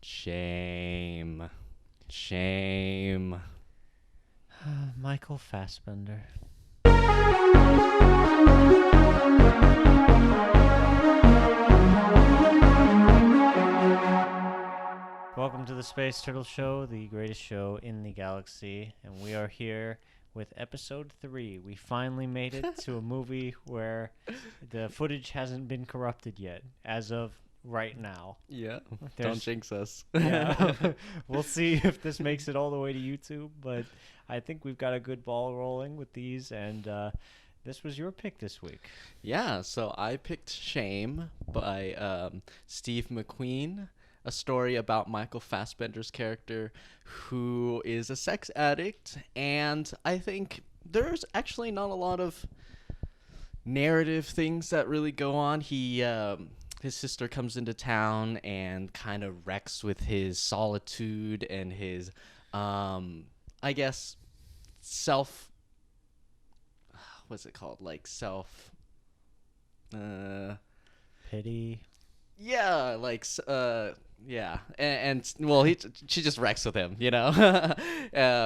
Shame. Shame. Michael Fassbender. Welcome to the Space Turtle Show, the greatest show in the galaxy, and we are here with episode 3. We finally made it to a movie where the footage hasn't been corrupted yet, as of right now. Yeah, don't jinx us. Yeah, we'll see if this makes it all the way to YouTube, but I think we've got a good ball rolling with these, and this was your pick this week. Yeah, so I picked Shame by Steve McQueen, a story about Michael Fassbender's character who is a sex addict, and I think there's actually not a lot of narrative things that really go on. His sister comes into town and kind of wrecks with his solitude and his, I guess, what's it called? Like Pity. Yeah, yeah, and well, she just wrecks with him, you know,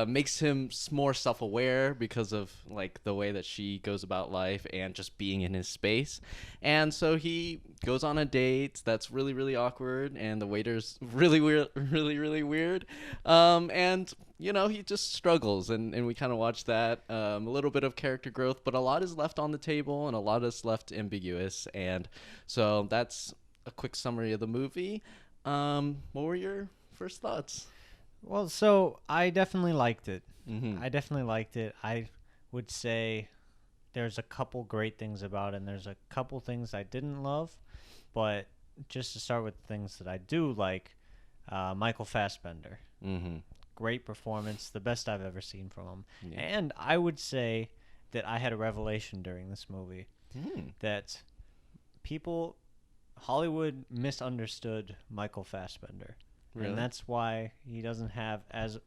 makes him more self-aware because of like the way that she goes about life and just being in his space, and so he goes on a date that's really, really awkward, and the waiter's really weird, really, really weird, and you know he just struggles, and we kind of watch that, a little bit of character growth, but a lot is left on the table and a lot is left ambiguous, and so that's a quick summary of the movie. What were your first thoughts? Well, so I definitely liked it. Mm-hmm. I definitely liked it. I would say there's a couple great things about it, and there's a couple things I didn't love. But just to start with things that I do like, Michael Fassbender. Mm-hmm. Great performance, the best I've ever seen from him. Yeah. And I would say that I had a revelation during this movie that Hollywood misunderstood Michael Fassbender. Really? And that's why he doesn't have as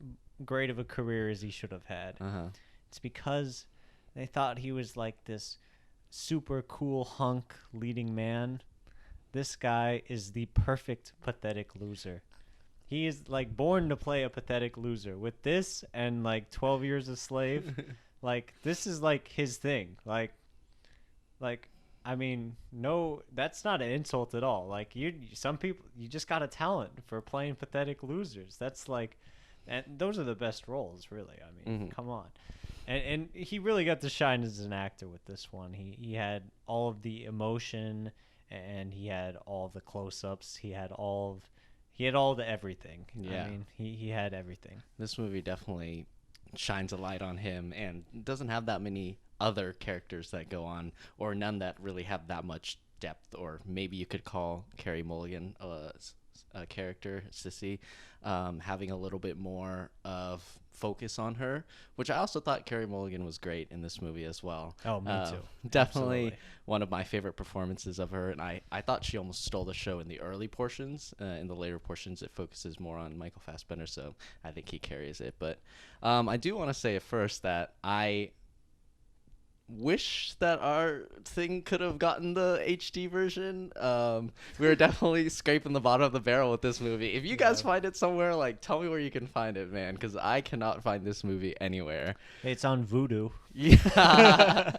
great of a career as he should have had. Uh-huh. It's because they thought he was like this super cool hunk leading man. This guy is the perfect pathetic loser. He is like born to play a pathetic loser. With this and like 12 Years a Slave, like this is like his thing. Like I mean, no, that's not an insult at all. Like some people, you just got a talent for playing pathetic losers. That's like, and those are the best roles, really. I mean, come on. And he really got to shine as an actor with this one. He had all of the emotion, and he had all of the close-ups. He had all the everything. Yeah. I mean, he had everything. This movie definitely shines a light on him and doesn't have that many other characters that go on, or none that really have that much depth, or maybe you could call Carey Mulligan a character, Sissy, having a little bit more of focus on her, which I also thought Carey Mulligan was great in this movie as well. Oh, me too. Definitely Absolutely. one of my favorite performances of her, and I thought she almost stole the show in the early portions. In the later portions, it focuses more on Michael Fassbender, so I think he carries it. But I do want to say at first that I wish that our thing could have gotten the HD version. We were definitely scraping the bottom of the barrel with this movie. If you guys find it somewhere, like, tell me where you can find it, man, because I cannot find this movie anywhere. It's on Vudu. Yeah.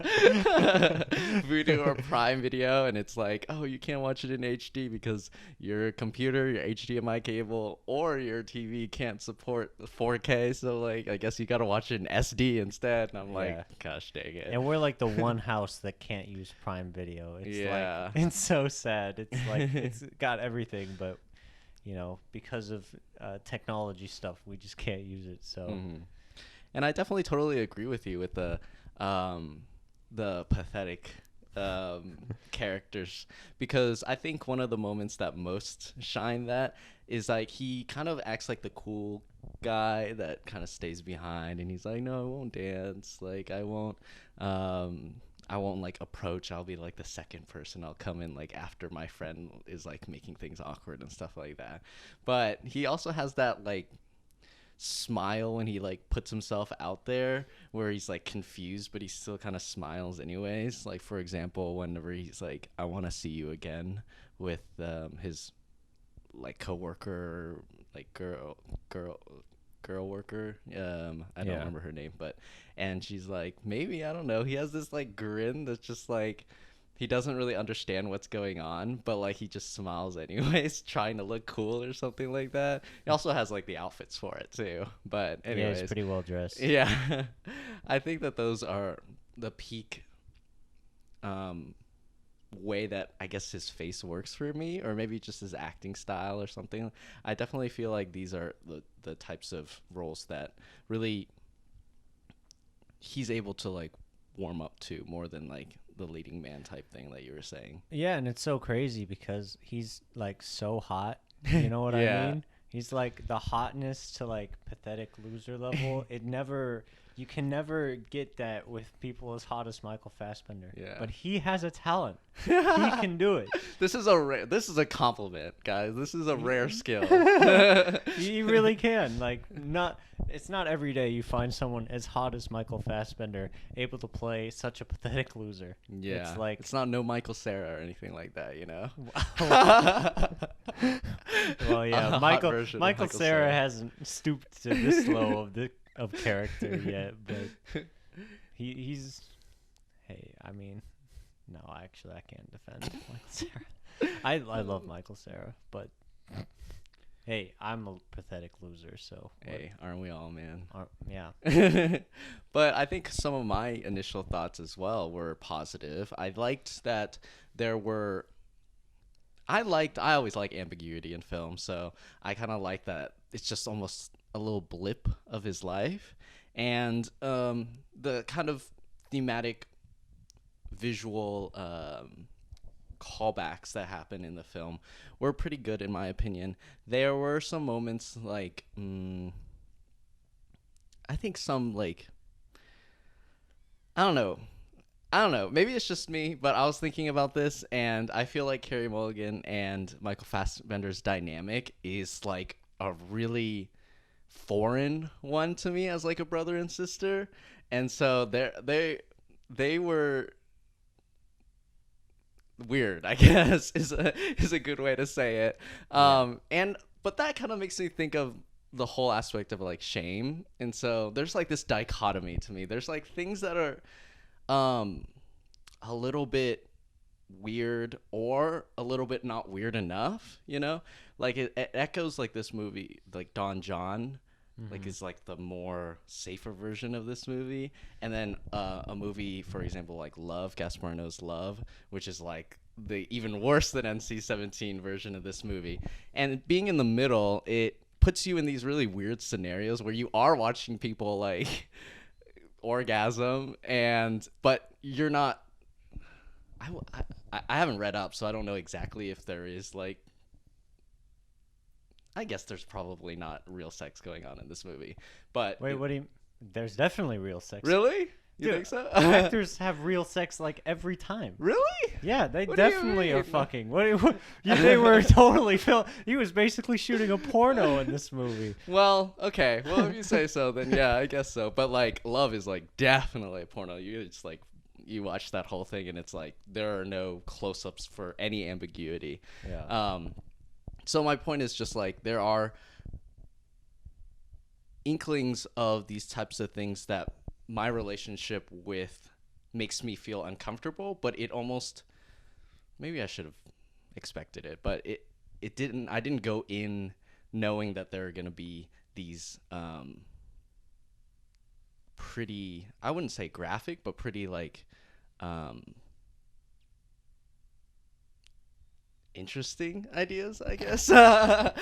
Vudu or Prime Video, and it's like, oh, you can't watch it in HD because your computer, your HDMI cable, or your TV can't support 4K, so like I guess you gotta watch it in SD instead. And I'm like, gosh dang it. And we're like the one house that can't use Prime Video. It's like, it's so sad. It's like it's got everything, but you know, because of technology stuff, we just can't use it. So And I definitely totally agree with you with the pathetic characters, because I think one of the moments that most shine that is like he kind of acts like the cool guy that kind of stays behind, and he's like, no, I won't dance, like I won't like approach, I'll be like the second person, I'll come in like after my friend is like making things awkward and stuff like that. But he also has that like smile when he like puts himself out there, where he's like confused but he still kind of smiles anyways. Like, for example, whenever he's like, I want to see you again, with his like coworker like girl worker. I don't Yeah. remember her name, but and she's like, maybe, I don't know. He has this like grin that's just like he doesn't really understand what's going on, but like he just smiles anyways, trying to look cool or something like that. He also has like the outfits for it too. But Yeah, he's anyways, pretty well dressed. yeah. I think that those are the peak way that I guess his face works for me, or maybe just his acting style or something. I definitely feel like these are the types of roles that really he's able to like warm up to more than like the leading man type thing that you were saying. Yeah, and it's so crazy because he's like so hot. You know what I Yeah. mean? He's like the hotness to like pathetic loser level. You can never get that with people as hot as Michael Fassbender. Yeah. But he has a talent. He can do it. This is a compliment, guys. This is a rare skill. He really can. Like it's not every day you find someone as hot as Michael Fassbender able to play such a pathetic loser. Yeah. It's like it's not no Michael Cera or anything like that, you know. well, yeah, A hot Michael version of Michael Michael Cera Cera. hasn't stooped to this low of character yet, but he's hey, I mean, no, actually I can't defend Michael Cera. I love Michael Cera, but hey, I'm a pathetic loser, so Hey, aren't we all, man? yeah. But I think some of my initial thoughts as well were positive. I liked that there were. I always like ambiguity in film, so I kind of like that it's just almost a little blip of his life, and the kind of thematic visual callbacks that happen in the film were pretty good in my opinion. There were some moments like I think some like I don't know. Maybe it's just me, but I was thinking about this, and I feel like Carey Mulligan and Michael Fassbender's dynamic is like a really foreign one to me as like a brother and sister, and so they were weird, I guess is a good way to say it. And but that kind of makes me think of the whole aspect of like shame, and so there's like this dichotomy to me. There's like things that are a little bit weird or a little bit not weird enough, you know? Like it echoes like this movie, like Don John, like is like the more safer version of this movie. And then a movie, for example, like Love, Gaspar Noé's Love, which is like the even worse than NC-17 version of this movie. And being in the middle, it puts you in these really weird scenarios where you are watching people like orgasm, but you're not. I haven't read up, so I don't know exactly if there is like. I guess there's probably not real sex going on in this movie, but Wait, what do you? There's definitely real sex. really? You Dude, think so? Actors have real sex like every time. Really? Yeah, they What do you definitely are mean? fucking. They were totally He was basically shooting a porno in this movie. Well, okay. Well, if you say so, then yeah, I guess so. But like, Love is like definitely a porno. You just like you watch that whole thing, and it's like there are no close-ups for any ambiguity. Yeah. So my point is just like there are inklings of these types of things that my relationship with makes me feel uncomfortable, but it almost maybe I should have expected it, but it didn't. I didn't go in knowing that there are going to be these pretty, I wouldn't say graphic, but pretty like interesting ideas, I guess. I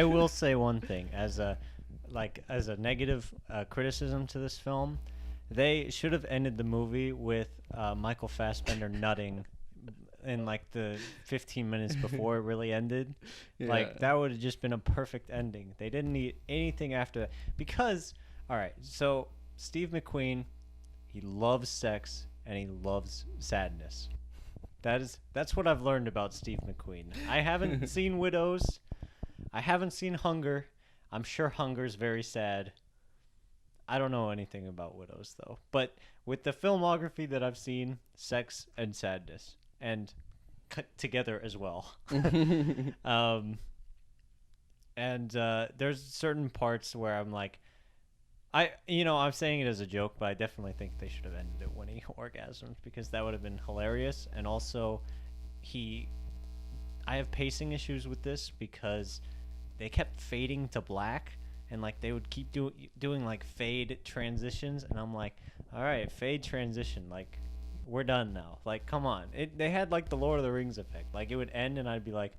will say one thing as a negative criticism to this film. They should have ended the movie with Michael Fassbender nutting in like the 15 minutes before it really ended. Yeah. Like that would have just been a perfect ending. They didn't need anything after that because all right, so Steve McQueen, he loves sex and he loves sadness. That's what I've learned about Steve McQueen. I haven't seen Widows. I haven't seen Hunger. I'm sure Hunger's very sad. I don't know anything about Widows though. But with the filmography that I've seen, sex and sadness and together as well. And there's certain parts where I'm like, I'm saying it as a joke, but I definitely think they should have ended it when he orgasmed because that would have been hilarious. And also, he, I have pacing issues with this because they kept fading to black, and like they would keep doing like fade transitions, and I'm like, all right, fade transition, like we're done now. Like, come on. They had like the Lord of the Rings effect. Like it would end, and I'd be like,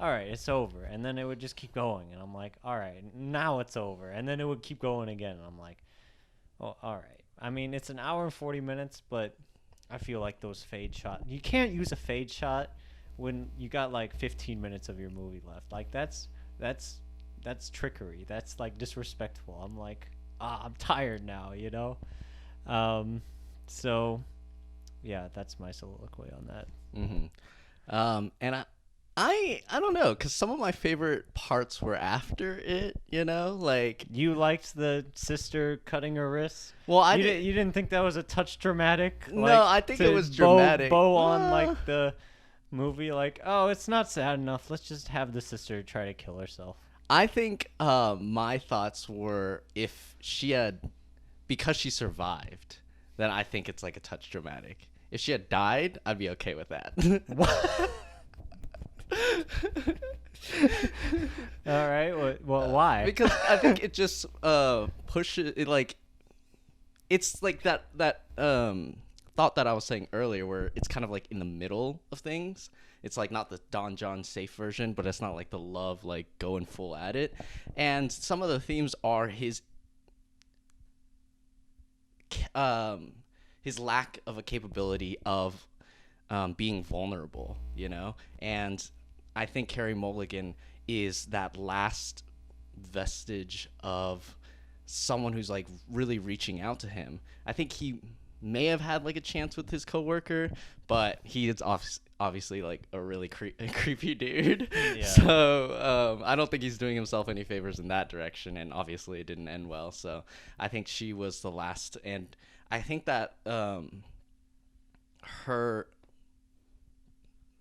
all right, it's over, and then it would just keep going, and I'm like, all right, now it's over, and then it would keep going again, and I'm like, oh, all right. I mean, it's an hour and 40 minutes, but I feel like those fade shots. You can't use a fade shot when you got like 15 minutes of your movie left. Like that's trickery. That's like disrespectful. I'm like, I'm tired now, you know. So yeah, that's my soliloquy on that. And I don't know, because some of my favorite parts were after it, you know, like You liked the sister cutting her wrists. well, You didn't think that was a touch dramatic? No, Like, I think to it was dramatic. Bow on like the movie, like, oh, it's not sad enough. Let's just have the sister try to kill herself. I think my thoughts were if she had, because she survived, then I think it's like a touch dramatic. If she had died, I'd be okay with that. All right. Well, why? Because I think it just pushes it, like it's like that thought that I was saying earlier, where it's kind of like in the middle of things. It's like not the Don John safe version, but it's not like the love like going full at it. And some of the themes are his lack of a capability of being vulnerable, you know? And I think Carey Mulligan is that last vestige of someone who's like really reaching out to him. I think he may have had like a chance with his coworker, but he is obviously like a really creepy dude. Yeah. So I don't think he's doing himself any favors in that direction, and obviously it didn't end well. So I think she was the last, and I think that her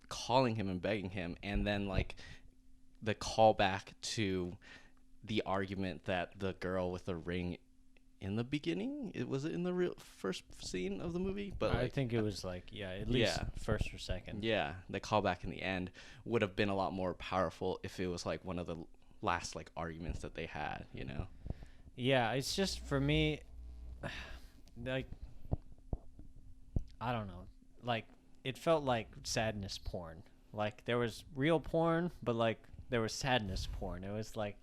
calling him and begging him, and then like the callback to the argument that the girl with the ring in the beginning, was it in the real first scene of the movie? But I like, think it was like, yeah, at least first or second. yeah, the callback in the end would have been a lot more powerful if it was like one of the last like arguments that they had, you know? Yeah, it's just for me, like, I don't know, like it felt like sadness porn. Like there was real porn, but like there was sadness porn. It was like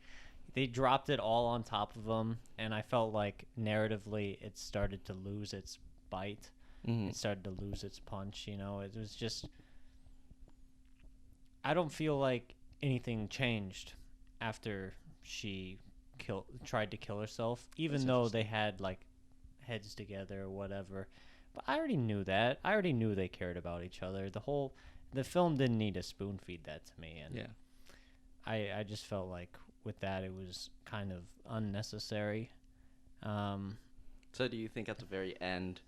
they dropped it all on top of them, and I felt like narratively it started to lose its bite. Mm-hmm. It started to lose its punch, you know. It was just, I don't feel like anything changed after she tried to kill herself, even though they had like heads together or whatever. But I already knew that. I already knew they cared about each other. The film didn't need to spoon feed that to me, and Yeah. I just felt like with that it was kind of unnecessary. So do you think at the very end,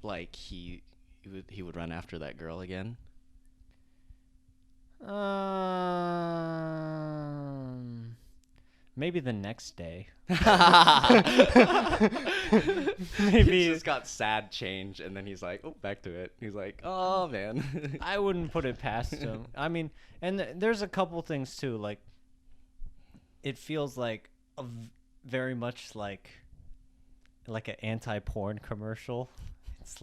like he would run after that girl again? Maybe the next day. Maybe he just got sad change, and then he's like, oh, back to it. He's like, oh man. I wouldn't put it past him. I mean, and there's a couple things too. Like, it feels like very much like an anti-porn commercial. It's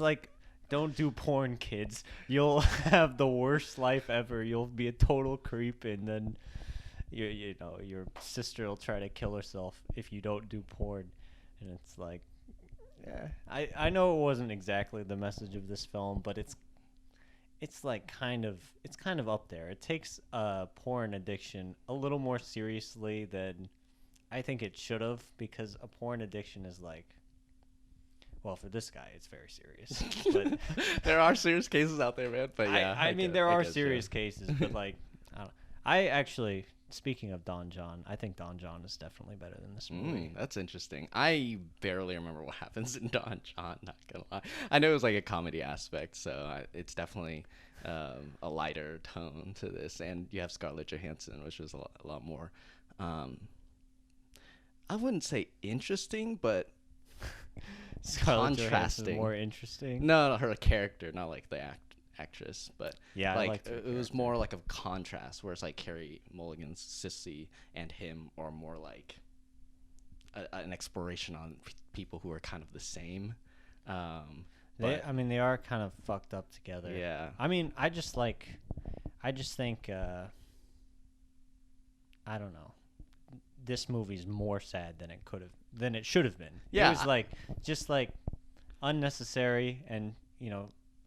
like, don't do porn, kids. You'll have the worst life ever. You'll be a total creep, and then you know your sister will try to kill herself if you don't do porn. And it's like, yeah, I know it wasn't exactly the message of this film, but it's like kind of up there. It takes porn addiction a little more seriously than I think it should have, because a porn addiction is like, well, for this guy, it's very serious. But there are serious cases out there, man. But yeah, I mean, there are serious cases, but like, I actually speaking of Don John, I think Don John is definitely better than this movie. That's interesting. I barely remember what happens in Don John. Not gonna lie. I know it was like a comedy aspect, so it's definitely a lighter tone to this. And you have Scarlett Johansson, which was a lot more. I wouldn't say interesting, but Scarlett Johansson contrasting. more interesting. No, her character, not like the actress, but Yeah, I like liked her it was character. more like a contrast. Whereas like Carey Mulligan's Sissy and him are more like an exploration on people who are kind of the same. But They are kind of fucked up together. yeah, I mean, I just think, I don't know. This movie's more sad than it should have been. Yeah. It was like, just like unnecessary, and,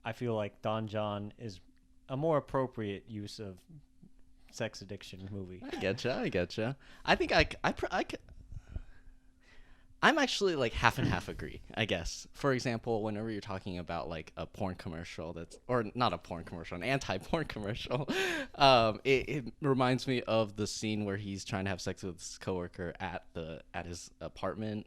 I feel like Don John is a more appropriate use of sex addiction movie. I getcha. I think I'm actually like half and half agree, I guess. For example, whenever you're talking about like a porn commercial or not a porn commercial, an anti-porn commercial, it reminds me of the scene where he's trying to have sex with his coworker at his apartment,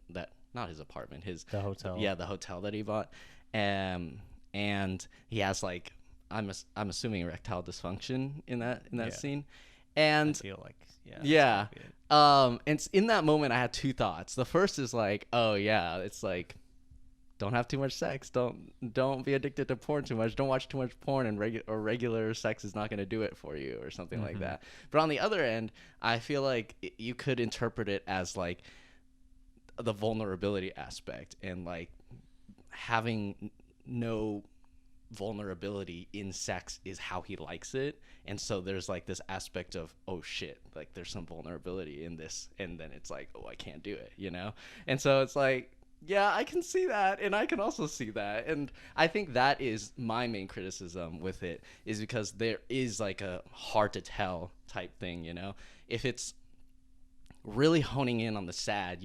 not his apartment, The hotel. Yeah, the hotel that he bought. And he has like, I'm assuming erectile dysfunction in that Yeah. scene. I And feel like, that's yeah. gonna be it. And in that moment, I had two thoughts. The first is like, oh yeah, it's like, don't have too much sex. Don't be addicted to porn too much. Don't watch too much porn, and regular sex is not going to do it for you, or something like that. But on the other end, I feel like you could interpret it as like the vulnerability aspect, and like having no vulnerability in sex is how he likes it. And so there's like this aspect of, oh shit, like there's some vulnerability in this, and then it's like, oh, I can't do it, and so it's like, yeah, I can see that, and I can also see that. And I think that is my main criticism with it, is because there is like a hard to tell type thing. If it's really honing in on the sad,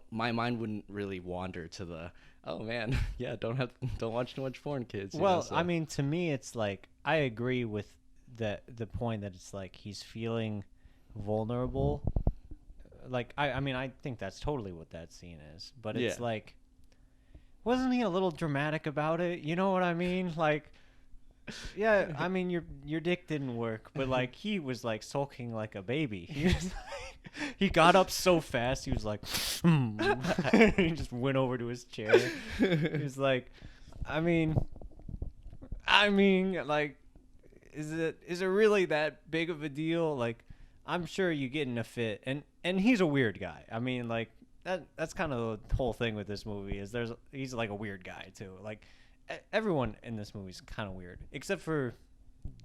my mind wouldn't really wander to the, oh man, yeah, don't watch too much porn, kids. Well, so. I mean, to me, it's like, I agree with the point that it's like he's feeling vulnerable. Like, I mean, I think that's totally what that scene is. But it's Yeah. like, wasn't he a little dramatic about it? You know what I mean? Like, yeah, I mean, your dick didn't work, but like he was like sulking like a baby. He was like, he got up so fast. He was like, he just went over to his chair. He was like, I mean, like, is it really that big of a deal? Like, I'm sure you get in a fit, and he's a weird guy. I mean, like that's kind of the whole thing with this movie is he's like a weird guy too. Like everyone in this movie is kind of weird, except for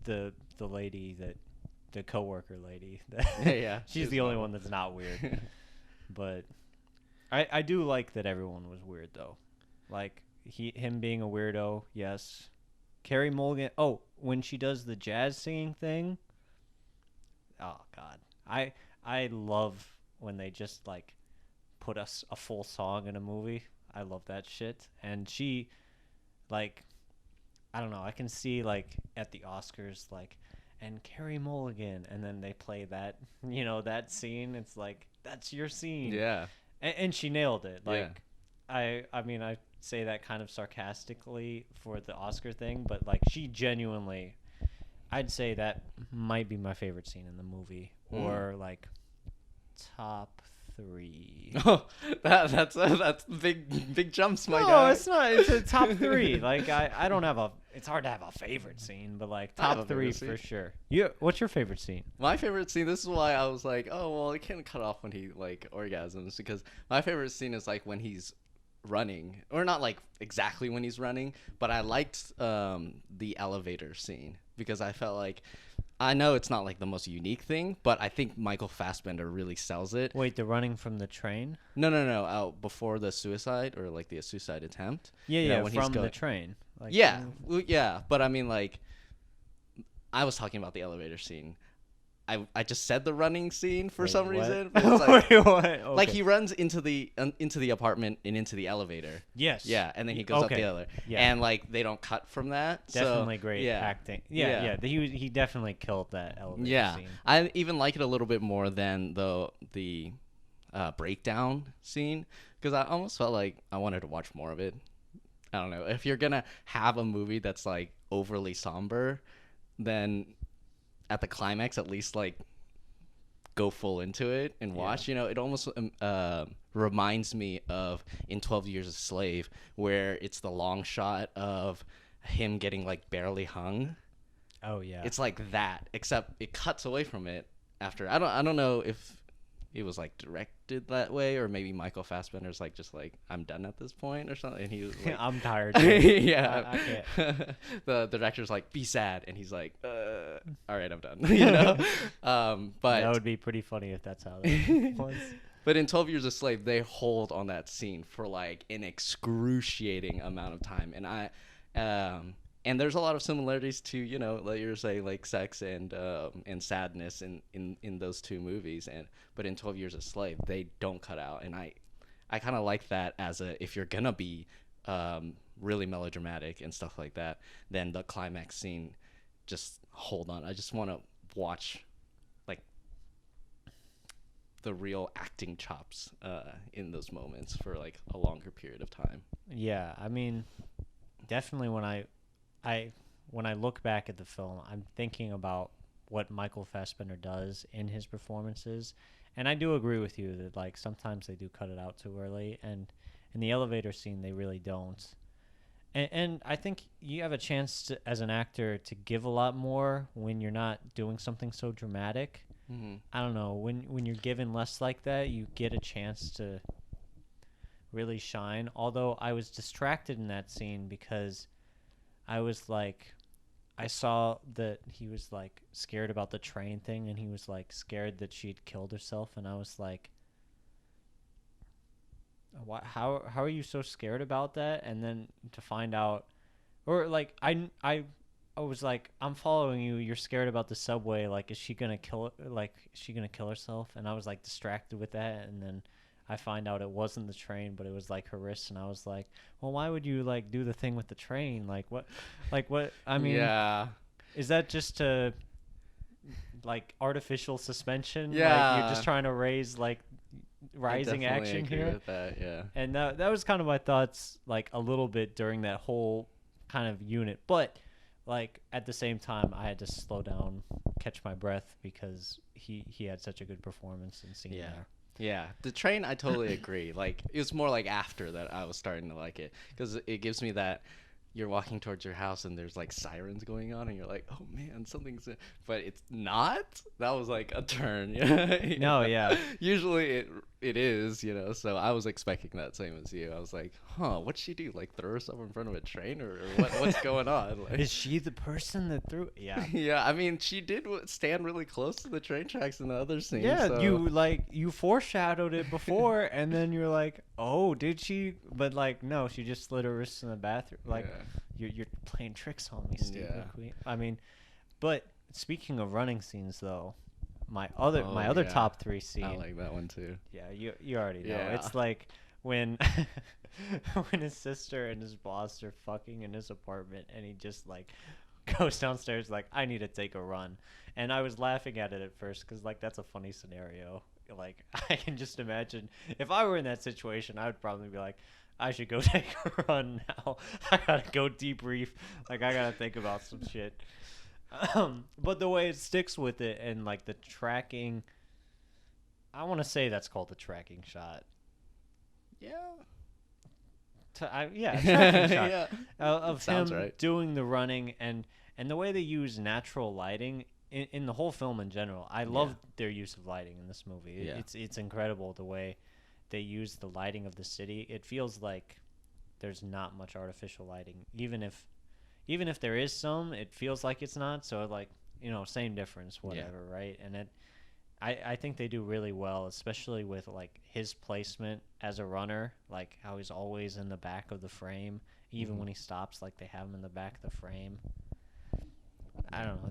the lady the coworker lady. Yeah, She's the only one that's not weird. But I do like that everyone was weird though. Like him being a weirdo, yes. Carey Mulligan. Oh, when she does the jazz singing thing. Oh God, I love when they just like put a full song in a movie. I love that shit. And she, like, I don't know. I can see like at the Oscars, like, and Carey Mulligan, and then they play that, that scene. It's like, that's your scene. Yeah. And she nailed it. Like, Yeah. I mean, I say that kind of sarcastically for the Oscar thing, but like she genuinely, I'd say that might be my favorite scene in the movie, or like top 3. Oh, that's big jumps, my No, guy. it's not. It's a top 3. Like I don't have it's hard to have a favorite scene, but like I have top a 3 favorite for scene. sure. What's your favorite scene? My favorite scene, this is why I was like, oh, well, it can't cut off when he, like, orgasms, because my favorite scene is, like, when he's running. Or not, like, exactly when he's running, but I liked the elevator scene, because I felt like, I know it's not, like, the most unique thing, but I think Michael Fassbender really sells it. Wait, the running from the train? No, before the suicide, or, like, the suicide attempt. Yeah, when he's from the train. Like, Yeah, well, yeah, but I mean, like, I was talking about the elevator scene. I just said the running scene for Wait, some what? reason. But it's like, Wait, what? like Okay. he runs into the apartment and into the elevator. Yes. Yeah, and then he goes up Okay. the elevator. Yeah. And like they don't cut from that. Definitely So, great yeah. acting. Yeah, Yeah. He definitely killed that elevator Yeah, scene. I even like it a little bit more than the breakdown scene because I almost felt like I wanted to watch more of it. I don't know if you're gonna have a movie that's like overly somber, then at the climax at least like go full into it and watch. Yeah. You know, it almost reminds me of in 12 Years a Slave where it's the long shot of him getting like barely hung. Oh yeah. It's like that, except it cuts away from it after. I don't know if it was like directed that way or maybe Michael Fassbender's like just like I'm done at this point or something, and he was like, I'm tired. Dude. yeah. I can't. The director's like be sad, and he's like, all right, I'm done. You know, but That would be pretty funny if that's how that was. but in 12 Years a Slave, they hold on that scene for like an excruciating amount of time, and there's a lot of similarities to, you know, like you're saying, like sex and sadness in those two movies, but in 12 Years a Slave, they don't cut out, and I kind of like that as a if you're gonna be really melodramatic and stuff like that, then the climax scene, just hold on. I just want to watch like the real acting chops in those moments for like a longer period of time. Yeah, I mean, definitely when I look back at the film, I'm thinking about what Michael Fassbender does in his performances, and I do agree with you that like sometimes they do cut it out too early, and in the elevator scene they really don't. And I think you have a chance to, as an actor, to give a lot more when you're not doing something so dramatic. Mm-hmm. I don't know, when you're given less like that, you get a chance to really shine. Although I was distracted in that scene because I was like, I saw that he was like scared about the train thing, and he was like scared that she'd killed herself, and I was like, how are you so scared about that? And then to find out, or like I was like, I'm following you. You're scared about the subway. Like, is she gonna kill? Like, is she gonna kill herself? And I was like distracted with that, and then I find out it wasn't the train, but it was like her wrist, and I was like, well, why would you like do the thing with the train? Like what? I mean, yeah. is that just to like artificial suspension? Like Yeah. you're just trying to raise like rising I definitely action agree here. with that, yeah. And that was kind of my thoughts, like a little bit during that whole kind of unit. But like at the same time, I had to slow down, catch my breath because he had such a good performance and scene Yeah. there. Yeah, the train, I totally agree. Like, it was more like after that I was starting to like it because it gives me that you're walking towards your house and there's like sirens going on and you're like, oh man, something's but it's not. That was like a turn. You No, know? yeah. Usually it is, you know. So I was expecting that same as you. I was like, huh, what'd she do? Like throw herself in front of a train or what's going on? Like, Is she the person that threw? Yeah. yeah, I mean, she did stand really close to the train tracks in the other scene. Yeah, so. you foreshadowed it before, and then you're like, oh, did she? But like, no, she just slid her wrists in the bathroom. Like, Yeah. you're playing tricks on me, stupid Yeah. queen. I mean, but speaking of running scenes, though, my other yeah. top 3 scene. I like that one too. Yeah, you already know. Yeah. It's like when when his sister and his boss are fucking in his apartment, and he just like goes downstairs like, I need to take a run. And I was laughing at it at first because like that's a funny scenario. Like I can just imagine if I were in that situation, I would probably be like, I should go take a run now. I gotta go debrief. Like I gotta think about some shit. But the way it sticks with it and like the tracking, I want to say that's called the tracking shot. Yeah. Yeah, tracking shot Yeah. of Sounds him right. doing the running and the way they use natural lighting in the whole film in general. I love their use of lighting in this movie. Yeah. It's incredible the way they use the lighting of the city. It feels like there's not much artificial lighting, even if there is some, it feels like it's not. So like, you know, same difference, whatever, right? And I think they do really well, especially with like his placement as a runner, like how he's always in the back of the frame, even when he stops, like they have him in the back of the frame. I don't know.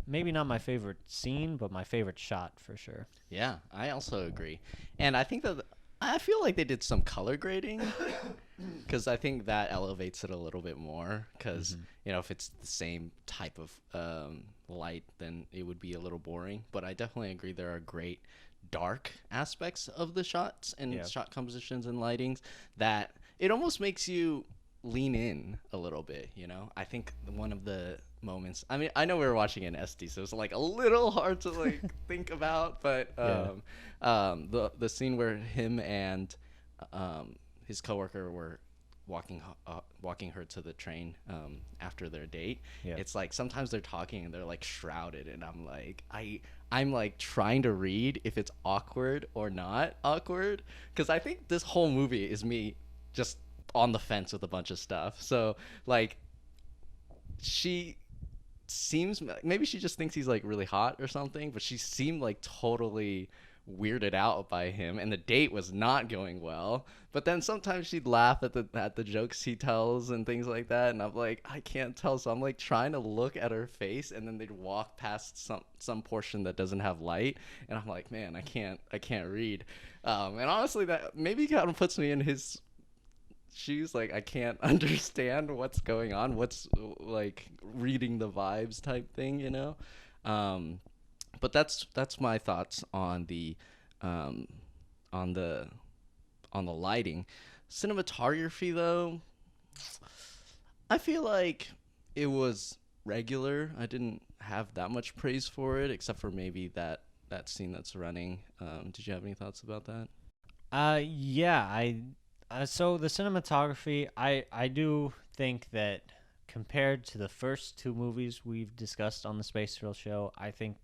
maybe not my favorite scene, but my favorite shot for sure. Yeah, I also agree. And I think that I feel like they did some color grading because I think that elevates it a little bit more. Because Hmm. if it's the same type of light, then it would be a little boring. But I definitely agree there are great dark aspects of the shots and Yeah. shot compositions and lightings that it almost makes you lean in a little bit. I think one of the moments. I mean, I know we were watching in SD, so it's like a little hard to like think about, but Yeah. the scene where him and um, his coworker were walking her to the train after their date. Yeah. It's like sometimes they're talking and they're like shrouded, and I'm like trying to read if it's awkward or not awkward, because I think this whole movie is me just on the fence with a bunch of stuff. So like she seems, maybe she just thinks he's like really hot or something, but she seemed like totally weirded out by him, and the date was not going well. But then sometimes she'd laugh at the jokes he tells and things like that, and I'm like, I can't tell. So I'm like trying to look at her face, and then they'd walk past some portion that doesn't have light, and I'm like, man, I can't read. And honestly, that maybe kind of puts me in his shoes. Like I can't understand what's going on, what's like reading the vibes type thing. um but that's my thoughts um on the on the lighting. Cinematography, though, I feel like it was regular. I didn't have that much praise for it, except for maybe that scene that's running. Did you have any thoughts about that? Yeah, so the cinematography, I do think that compared to the first two movies we've discussed on the Space Thrill show, I think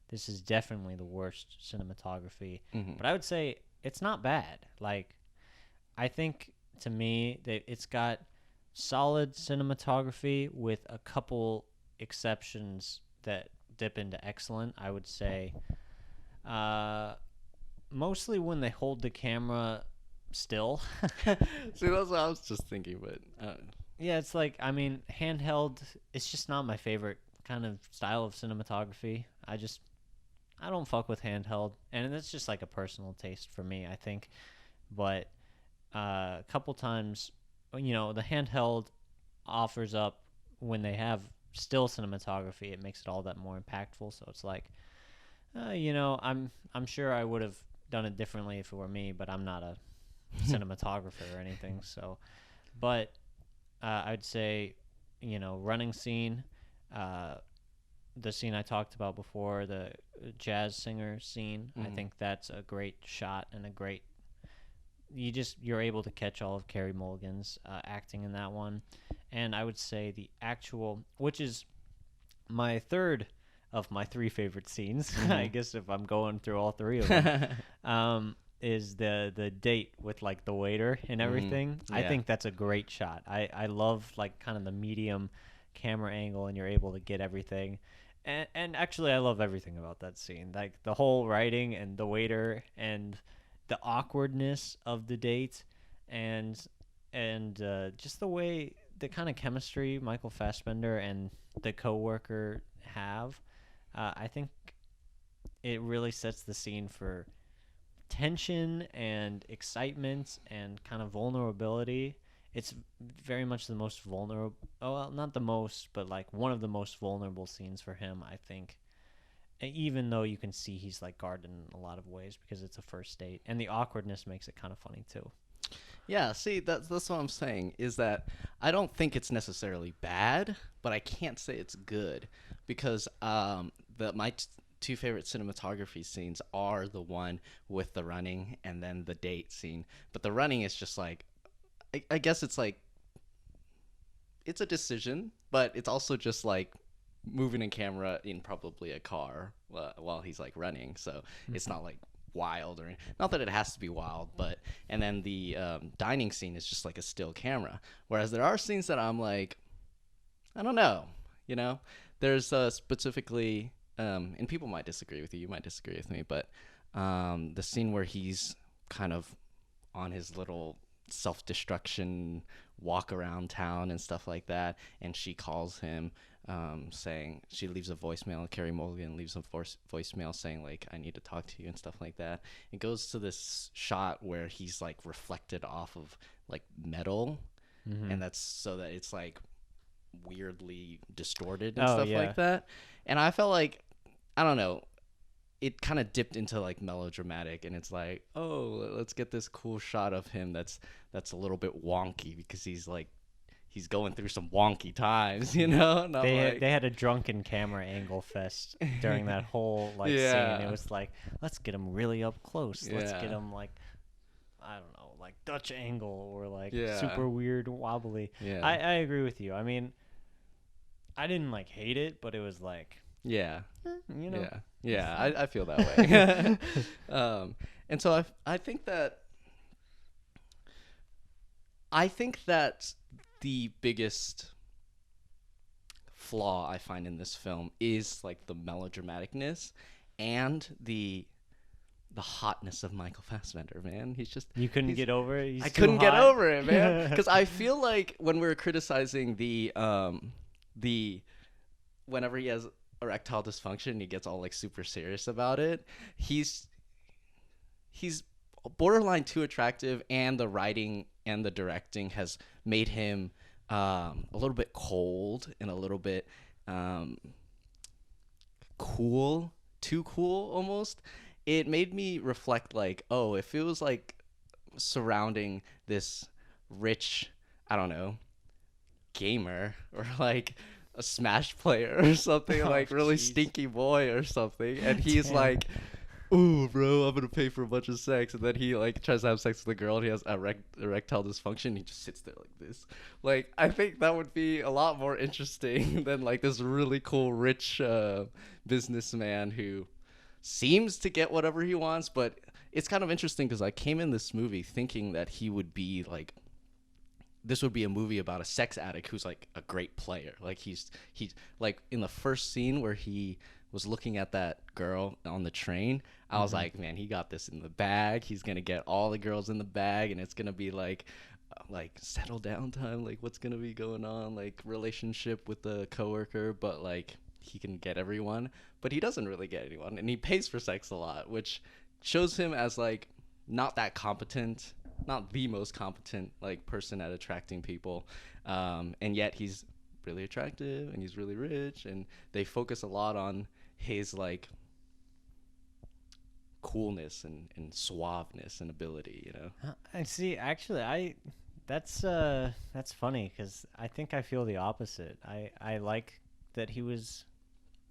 this is definitely the worst cinematography. Hmm. But I would say it's not bad. Like, I think to me that it's got solid cinematography with a couple exceptions that dip into excellent. I would say uh, mostly when they hold the camera still. See, that's what I was just thinking, but Yeah, it's like, I mean, handheld, it's just not my favorite kind of style of cinematography. I don't fuck with handheld, and that's just like a personal taste for me, I think. But a couple times, the handheld offers up when they have still cinematography, it makes it all that more impactful. So it's like, I'm sure I would have done it differently if it were me, but I'm not a cinematographer or anything. So, but I'd say, running scene, uh, the scene I talked about before, the jazz singer scene. I mhm. think that's a great shot and a great. You're able to catch all of Carey Mulligan's acting in that one, and I would say the actual, which is my third of my three favorite scenes. I Mhm. guess if I'm going through all three of them, is the date with like the waiter and Mhm. everything. I Yeah. think that's a great shot. I love like kind of the medium camera angle, and you're able to get everything. And actually, I love everything about that scene, like the whole writing and the waiter and the awkwardness of the date, and just the way the kind of chemistry Michael Fassbender and the coworker have. I think it really sets the scene for tension and excitement and kind of vulnerability. It's very much the most vulnerable. Oh, well, not the most, but like one of the most vulnerable scenes for him, I think. Even though you can see he's like guarded in a lot of ways because it's a first date, and the awkwardness makes it kind of funny too. Yeah, see, that's what I'm saying, is that I don't think it's necessarily bad, but I can't say it's good because the my two favorite cinematography scenes are the one with the running and then the date scene. But the running is just like, I guess it's like it's a decision, but it's also just like moving a camera in probably a car while he's like running. So it's Mhm. not like wild, or not that it has to be wild, but and then the dining scene is just like a still camera. Whereas there are scenes that I'm like, I don't know, you know. There's specifically, and people might disagree with you, you might disagree with me, but the scene where he's kind of on his little self destruction walk around town and stuff like that, and she calls him saying she leaves a voicemail. Carrie Mulligan leaves a voicemail saying like, I need to talk to you and stuff like that. It goes to this shot where he's like reflected off of like metal, Mm-hmm. and that's so that it's like weirdly distorted and Oh stuff yeah. like that. And I felt like, I don't know, it kind of dipped into like melodramatic, and it's like, oh, let's get this cool shot of him that's a little bit wonky because he's going through some wonky times, you know. And I'm like, They had a drunken camera angle fest during that whole like Yeah. scene. It was like, let's get him really up close. Let's Yeah. get him like, I don't know, like Dutch angle or like Yeah. super weird wobbly. Yeah. I agree with you. I mean, I didn't like hate it, but it was like, Yeah. you know. Yeah. I feel that way. And so I think that the biggest flaw I find in this film is like the melodramaticness and the hotness of Michael Fassbender, man. You couldn't get over it. He's I too couldn't get hot? over it, man. Because I feel like when we were criticizing the whenever he has erectile dysfunction, he gets all like super serious about it. He's borderline too attractive, and the writing and the directing has made him a little bit cold and a little bit cool, too cool almost. It made me reflect like, oh, if it was like surrounding this rich, I don't know, gamer or like a Smash player or something, Oh, like really jeez. stinky boy or something, and he's Damn. like, ooh, bro, I'm gonna pay for a bunch of sex, and then he like tries to have sex with a girl, and he has erectile dysfunction. He just sits there like this. Like, I think that would be a lot more interesting than like this really cool rich businessman who seems to get whatever he wants. But it's kind of interesting because I came in this movie thinking that he would be like, this would be a movie about a sex addict who's like a great player. Like he's like in the first scene where he was looking at that girl on the train, I was like, man, he got this in the bag. He's gonna get all the girls in the bag, and it's gonna be like settle down time, like what's gonna be going on, like relationship with the coworker, but like he can get everyone. But he doesn't really get anyone, and he pays for sex a lot, which shows him as like not that competent, not the most competent like person at attracting people, and yet he's really attractive and he's really rich, and they focus a lot on his like coolness and suaveness and ability, you know. I see. Actually, that's funny because I think I feel the opposite. I like that he was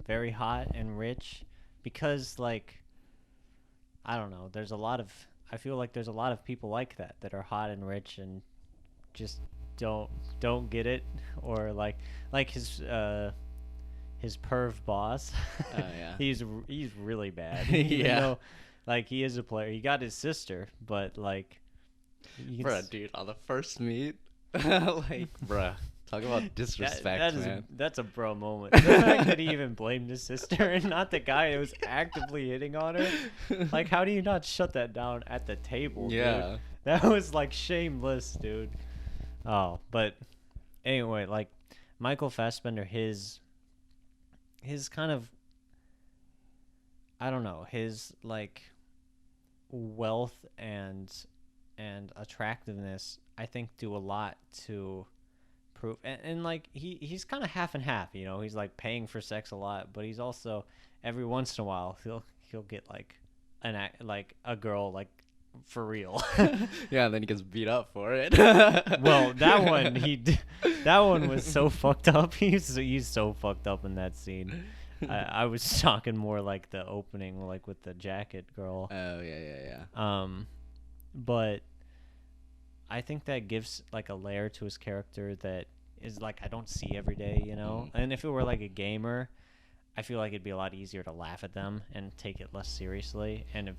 very hot and rich because like I don't know. I feel like there's a lot of people like that are hot and rich and just don't get it, or like his perv boss. Yeah. He's really bad. Yeah. Even though, like, he is a player. He got his sister, but like, Bruh, dude, on the first meet, like, bruh, talk about disrespect, man. That's a bro moment. The fact that he even blamed his sister and not the guy who was actively hitting on her. Like, how do you not shut that down at the table, Yeah. dude? That was like shameless, dude. Oh, but anyway, like Michael Fassbender, his kind of, I don't know, his like wealth and attractiveness, I think, do a lot to prove, and like he's kind of half and half, you know. He's like paying for sex a lot, but he's also every once in a while he'll get like a girl like for real. Yeah, and then he gets beat up for it. Well, that one was so fucked up. He's so fucked up in that scene. I was talking more like the opening, like with the jacket girl. Oh, yeah. But I think that gives like a layer to his character that is like I don't see every day, you know. And if it were like a gamer, I feel like it'd be a lot easier to laugh at them and take it less seriously. And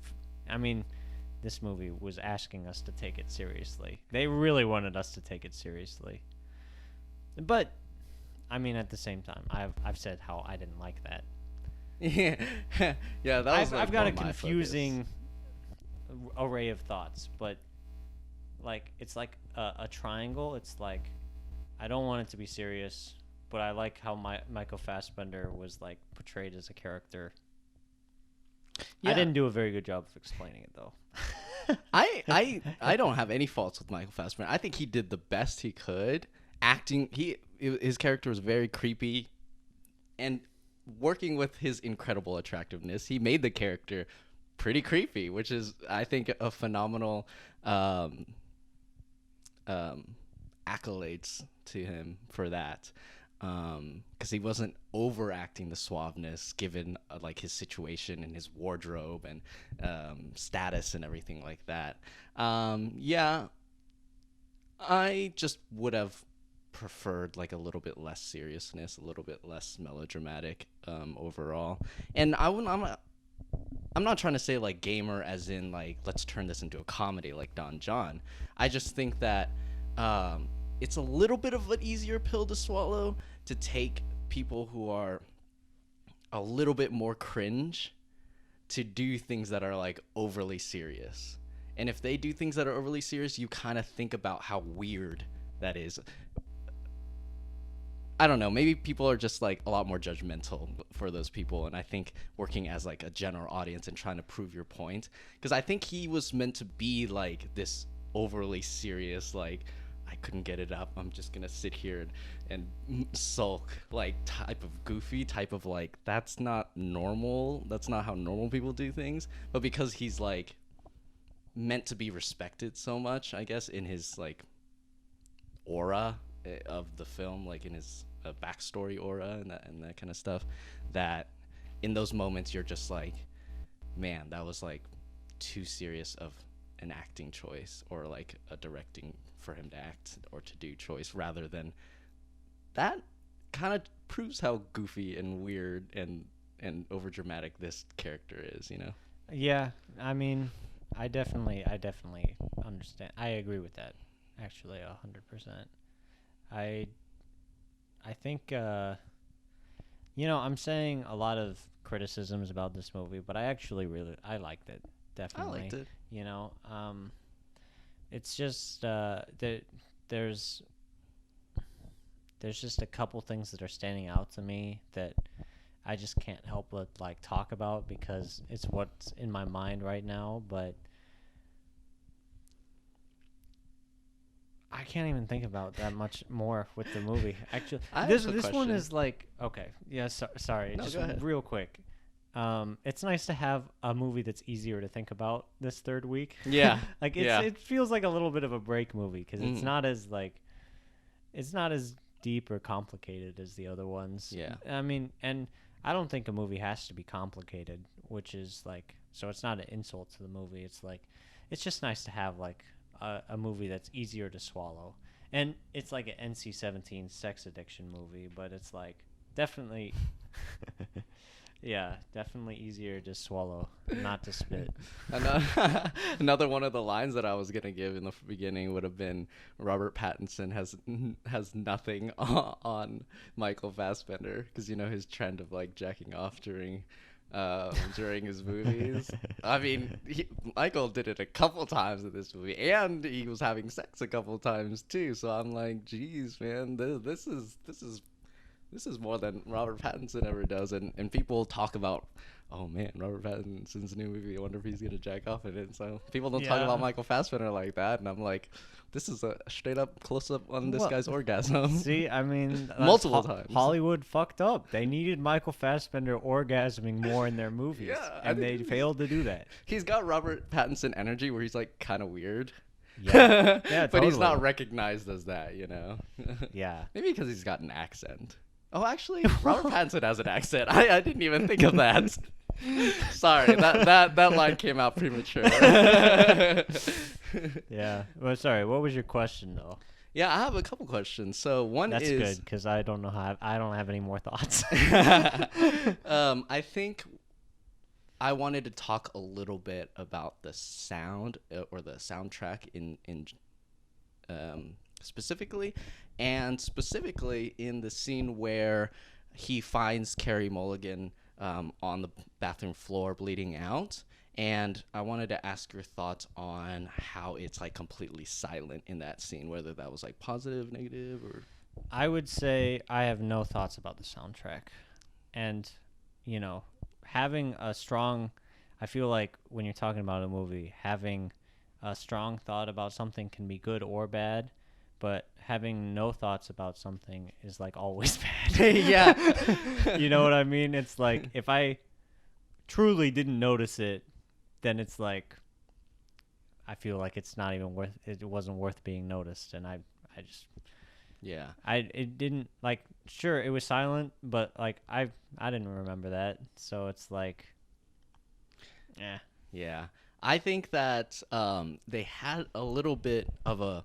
this movie was asking us to take it seriously. They really wanted us to take it seriously. But I mean, at the same time, I've said how I didn't like that. Yeah, yeah. That was. I've got a confusing array of thoughts, but like it's like a triangle. It's like I don't want it to be serious, but I like how Michael Fassbender was like portrayed as a character. Yeah. I didn't do a very good job of explaining it though. I don't have any faults with Michael Fassbender. I think he did the best he could. Acting, his character was very creepy, and working with his incredible attractiveness, he made the character pretty creepy, which is, I think, a phenomenal accolades to him for that. Because he wasn't overacting the suaveness given like his situation and his wardrobe and status and everything like that. Yeah, I just would have preferred like a little bit less seriousness, a little bit less melodramatic overall. And I'm not trying to say like gamer as in like let's turn this into a comedy like Don John. I just think that it's a little bit of an easier pill to swallow to take people who are a little bit more cringe to do things that are like overly serious. And if they do things that are overly serious, you kind of think about how weird that is. I don't know, maybe people are just like a lot more judgmental for those people, and I think working as like a general audience and trying to prove your point, because I think he was meant to be like this overly serious, like I couldn't get it up, I'm just gonna sit here and sulk, like type of goofy type of like, that's not normal, that's not how normal people do things. But because he's like meant to be respected so much, I guess, in his like aura of the film, like in his backstory aura and that kind of stuff, that in those moments you're just like, man, that was like too serious of an acting choice, or like a directing for him to act or to do choice, rather than that kind of proves how goofy and weird and over dramatic this character is, you know? Yeah, I mean, I definitely understand. I agree with that, actually, 100%. I think, you know, I'm saying a lot of criticisms about this movie, but I actually I liked it, definitely. I liked it. You know, it's just that there's just a couple things that are standing out to me that I just can't help but like talk about because it's what's in my mind right now, but I can't even think about that much more with the movie. Actually, this one is like, okay, yeah, sorry, No, just go ahead. real quick. It's nice to have a movie that's easier to think about this third week. Yeah. Like it feels like a little bit of a break movie because it's not as deep or complicated as the other ones. Yeah. I mean, and I don't think a movie has to be complicated, which is like, so it's not an insult to the movie. It's like, it's just nice to have like a movie that's easier to swallow. And it's like an NC-17 sex addiction movie, but it's like definitely, yeah, definitely easier to swallow, not to spit. Another one of the lines that I was gonna give in the beginning would have been Robert Pattinson has nothing on Michael Fassbender, because you know his trend of like jacking off during his movies. I mean, Michael did it a couple times in this movie, and he was having sex a couple times too. So I'm like, geez, man, this is more than Robert Pattinson ever does. And people talk about, oh man, Robert Pattinson's new movie, I wonder if he's gonna jack off in it. So people don't talk about Michael Fassbender like that, and I'm like, this is a straight up close up on this guy's orgasm. See, I mean, multiple times. Hollywood fucked up. They needed Michael Fassbender orgasming more in their movies, and they failed to do that. He's got Robert Pattinson energy where he's like kind of weird. Yeah, yeah, but he's totally. not recognized as that, you know. Yeah. Maybe because he's got an accent. Oh, actually, Robert Pattinson has an accent. I didn't even think of that. Sorry, that line came out premature. Yeah. Well, sorry. What was your question though? Yeah, I have a couple questions. So one That's is good because I don't have any more thoughts. I think I wanted to talk a little bit about the sound or the soundtrack in specifically, and specifically in the scene where he finds Carey Mulligan on the bathroom floor bleeding out. And I wanted to ask your thoughts on how it's like completely silent in that scene, whether that was like positive, negative, or I would say I have no thoughts about the soundtrack. And, you know, having a strong, I feel like when you're talking about a movie, having a strong thought about something can be good or bad, but having no thoughts about something is like always bad. Yeah. You know what I mean? It's like if I truly didn't notice it, then it's like I feel like it's not even worth it wasn't worth being noticed, and I just Yeah. it didn't like sure it was silent, but like I didn't remember that, so it's like yeah. Yeah. I think that they had a little bit of a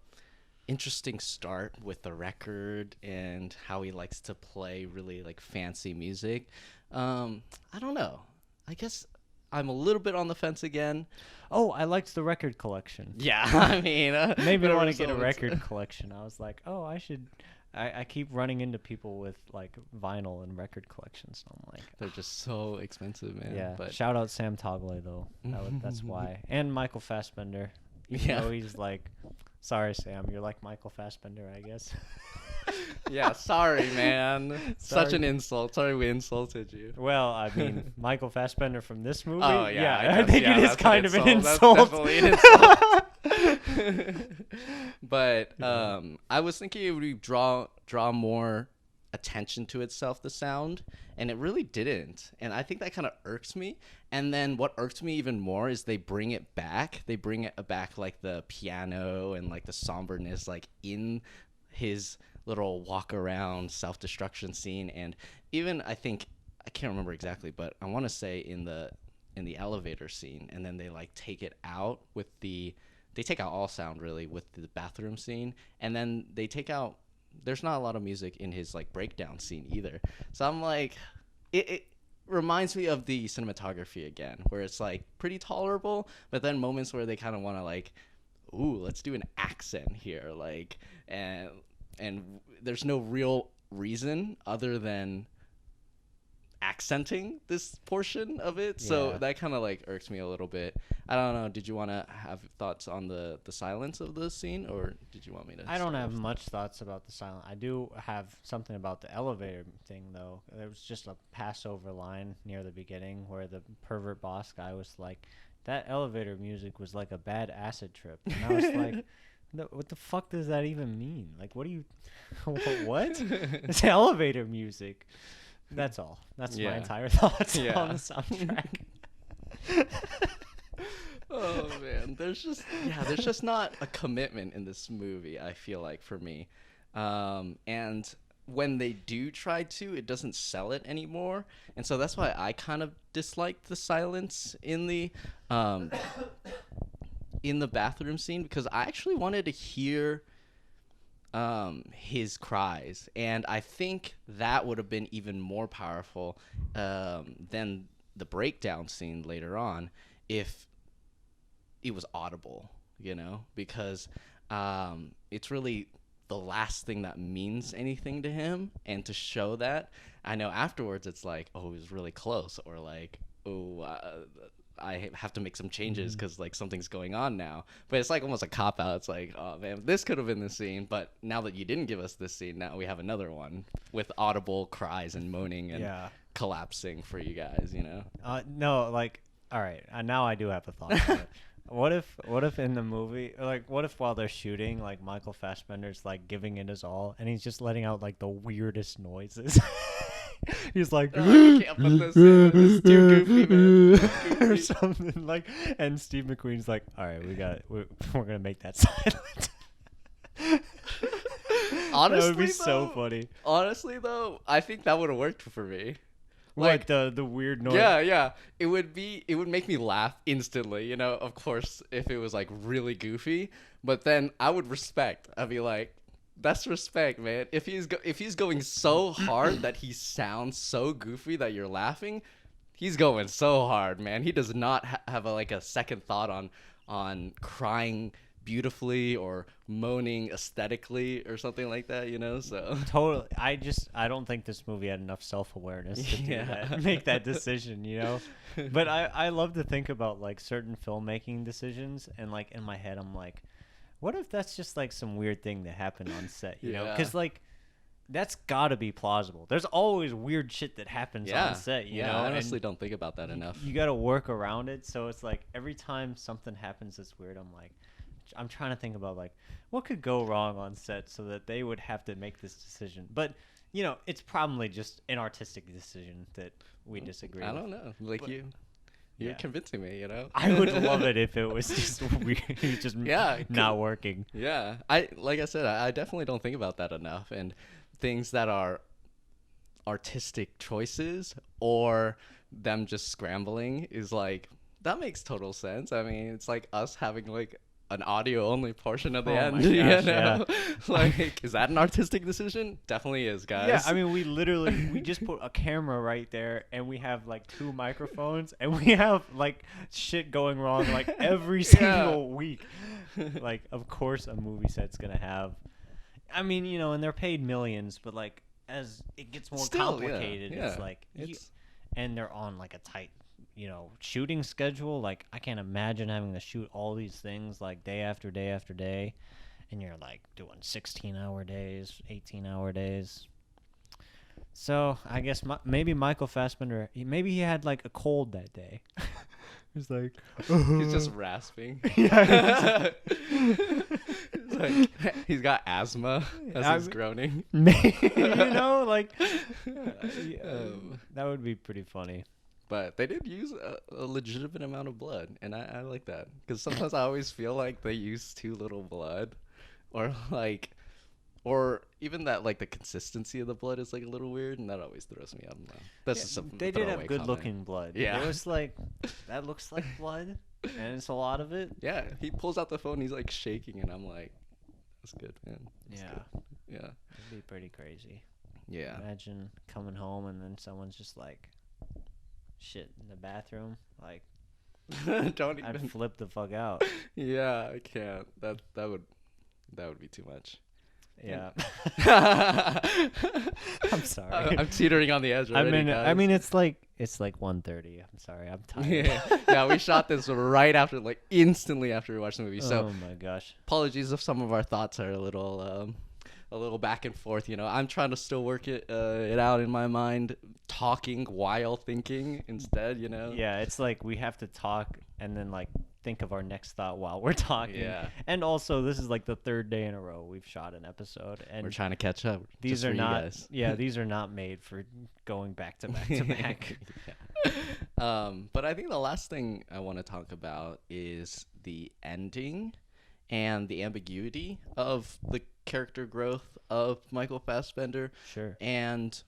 interesting start with the record and how he likes to play really like fancy music. I don't know. I guess I'm a little bit on the fence again. Oh, I liked the record collection. Yeah, I mean, Made me whatever want to get a someone's- record collection. I was like, oh, I should. I keep running into people with like vinyl and record collections. So I'm like, They're just so expensive, man. yeah. But Shout out Sam Togley though. That's why. And Michael Fassbender. Even Yeah. though he's like, sorry Sam, you're like Michael Fassbender, I guess. yeah, sorry, man. Such Sorry. an insult. Sorry we insulted you. Well, I mean, Michael Fassbender from this movie. Oh yeah, I think it is that's kind of an That's insult. definitely an insult. But I was thinking it would draw more attention to itself, the sound, and it really didn't. And I think that kind of irks me. And then what irks me even more is they bring it back. They bring it back like the piano and like the somberness, like in his little walk around self-destruction scene. And even I can't remember exactly, but I want to say in the elevator scene, and then they like take it out with they take out all sound really with the bathroom scene, and then they take out there's not a lot of music in his like breakdown scene either. So I'm like it reminds me of the cinematography again, where it's like pretty tolerable, but then moments where they kind of want to like, ooh, let's do an accent here, like, and there's no real reason other than accenting this portion of it. So Yeah. that kind of like irks me a little bit. I don't know. Did you want to have thoughts on the silence of the scene, or did you want me to? I don't start have off? much thoughts about the silent. I do have something about the elevator thing though. There was just a Passover line near the beginning where the pervert boss guy was like, "That elevator music was like a bad acid trip," and I was like, what the fuck does that even mean? Like, what do you, what? It's elevator music. That's all. That's my Yeah. entire thoughts Yeah. on the soundtrack. Oh man, there's just not a commitment in this movie, I feel like, for me. And when they do try to, it doesn't sell it anymore. And so that's why I kind of disliked the silence in the bathroom scene, because I actually wanted to hear his cries, and I think that would have been even more powerful than the breakdown scene later on if it was audible, because it's really the last thing that means anything to him. And to show that, I know afterwards it's like, oh, it was really close, or like, oh, I have to make some changes because like something's going on now. But it's like almost a cop out. It's like, oh man, this could have been the scene, but now that you didn't give us this scene, now we have another one with audible cries and moaning and Yeah. collapsing for you guys, No, like, all right. Now I do have a thought on it. What if in the movie, like, what if while they're shooting, like, Michael Fassbender's, like, giving it his all, and he's just letting out, like, the weirdest noises? He's like, You can't put this in. It's too goofy, man. It's or goofy. something, like, and Steve McQueen's like, all right, we're going to make that silent. Honestly, that would be so though- funny. Honestly, though, I think that would have worked for me. Like, the weird noise. Yeah. It would make me laugh instantly, of course, if it was like really goofy, but then I would respect. I'd be like, that's respect, man. If he's going so hard that he sounds so goofy that you're laughing, he's going so hard, man. He does not have a second thought on crying beautifully or moaning aesthetically or something like that, so Totally. I don't think this movie had enough self-awareness to do Yeah. that, make that decision, But I love to think about like certain filmmaking decisions, and like in my head I'm like, what if that's just like some weird thing that happened on set, Yeah. Because like that's got to be plausible. There's always weird shit that happens on set, you know? I and honestly don't think about that enough. You got to work around it. So it's like every time something happens that's weird, I'm trying to think about like what could go wrong on set so that they would have to make this decision. But you know, it's probably just an artistic decision that we disagree. I with. don't know. Like But- you're Yeah. convincing me, you know? I would love it if it was just weird, just not working. Yeah. Like I said, I definitely don't think about that enough. And things that are artistic choices or them just scrambling is like, that makes total sense. I mean, it's like us having like an audio only portion of the Oh end. my You gosh, know? Like, is that an artistic decision? Definitely is, guys. Yeah, I mean, we just put a camera right there, and we have like 2 microphones, and we have like shit going wrong like every single week. Like, of course, a movie set's gonna have. I mean, you know, and they're paid millions, but like as it gets more complicated, it's like, and they're on like a tight, you know, shooting schedule. Like, I can't imagine having to shoot all these things like day after day after day. And you're like doing 16-hour days, 18-hour days. So I guess maybe Michael Fassbender, maybe he had like a cold that day. He's like, he's just rasping. Yeah. It's like, he's got asthma as he's groaning. Maybe, you know, like that would be pretty funny. But they did use a legitimate amount of blood, and I like that. Because sometimes I always feel like they use too little blood. Or even that, like, the consistency of the blood is, like, a little weird, and that always throws me off. That's just something. They did have good-looking blood. Yeah. It was like, that looks like blood, and it's a lot of it. Yeah, he pulls out the phone, he's, like, shaking, and I'm like, that's good, man. That's Yeah. good. Yeah. It'd be pretty crazy. Yeah. Imagine coming home, and then someone's just like, shit in the bathroom. Like, Don't I'd even. flip the fuck out. Yeah, I can't. That would be too much. Yeah. I'm sorry. I'm teetering on the edge already, I guys. mean, it's like 1:30. I'm sorry. I'm tired. Yeah, we shot this right after, like, instantly after we watched the movie. So, Oh my gosh. apologies if some of our thoughts are a little back and forth. You know, I'm trying to still work it out in my mind, talking while thinking instead. You know. Yeah, it's like we have to talk and then like think of our next thought while we're talking. Yeah. And also, this is like the 3rd day in a row we've shot an episode, and We're trying to catch up. these just are for you not. guys. Yeah, these are not made for going back to back to back. Yeah. But I think the last thing I want to talk about is the ending and the ambiguity of the character growth of Michael Fassbender. Sure. And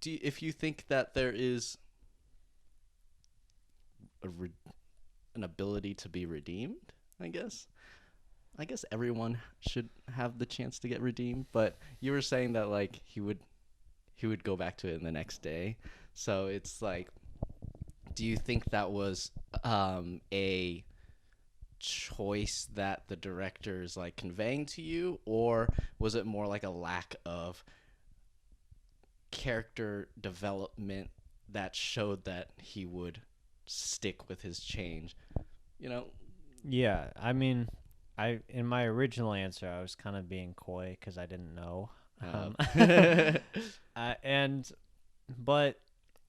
if you think that there is an ability to be redeemed, I guess everyone should have the chance to get redeemed. But you were saying that like he would go back to it in the next day. So it's like, do you think that was a choice that the director is like conveying to you, or was it more like a lack of character development that showed that he would stick with his change? You know? Yeah, I mean, in my original answer, I was kind of being coy because I didn't know. But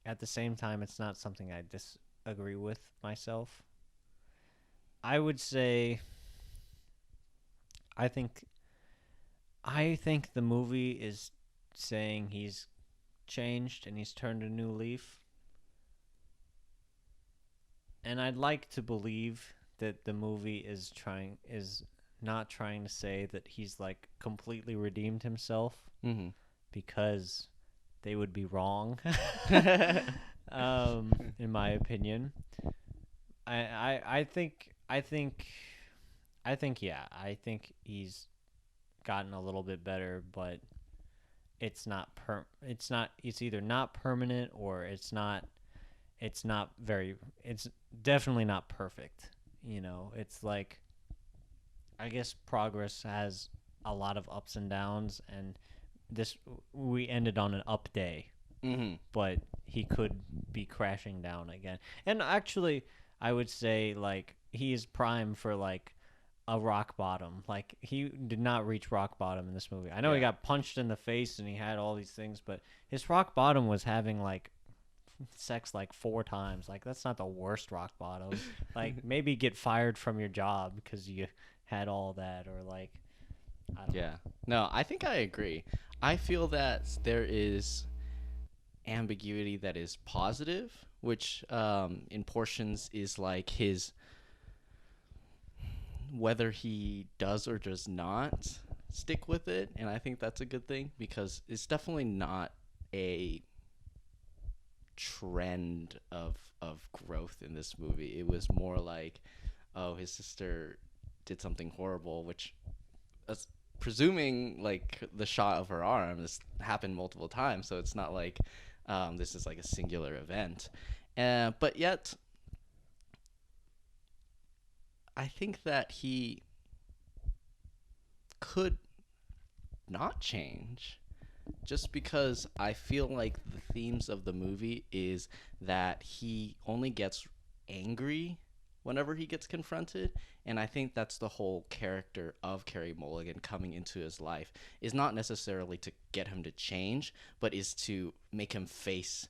at the same time, it's not something I disagree with myself. I would say, I think the movie is saying he's changed and he's turned a new leaf. And I'd like to believe that the movie is not trying to say that he's like completely redeemed himself, Mm-hmm. because they would be wrong. In my opinion, I think he's gotten a little bit better, but it's either not permanent or it's definitely not perfect. You know, it's like, I guess progress has a lot of ups and downs, and we ended on an up day. Mm-hmm. But he could be crashing down again. And actually, I would say like he is prime for like a rock bottom. Like, he did not reach rock bottom in this movie. I know he Yeah. got punched in the face and he had all these things, but his rock bottom was having like sex like 4 times. Like, that's not the worst rock bottom. Like, maybe get fired from your job because you had all that, or like, I don't know. Yeah. No, I think I agree. I feel that there is ambiguity that is positive, which in portions is like his whether he does or does not stick with it, and I think that's a good thing because it's definitely not a trend of growth in this movie. It was more like, oh, his sister did something horrible, which presuming like the shot of her arm, this happened multiple times, so it's not like this is like a singular event. But yet, I think that he could not change just because I feel like the themes of the movie is that he only gets angry whenever he gets confronted, and I think that's the whole character of Carey Mulligan coming into his life, is not necessarily to get him to change, but is to make him face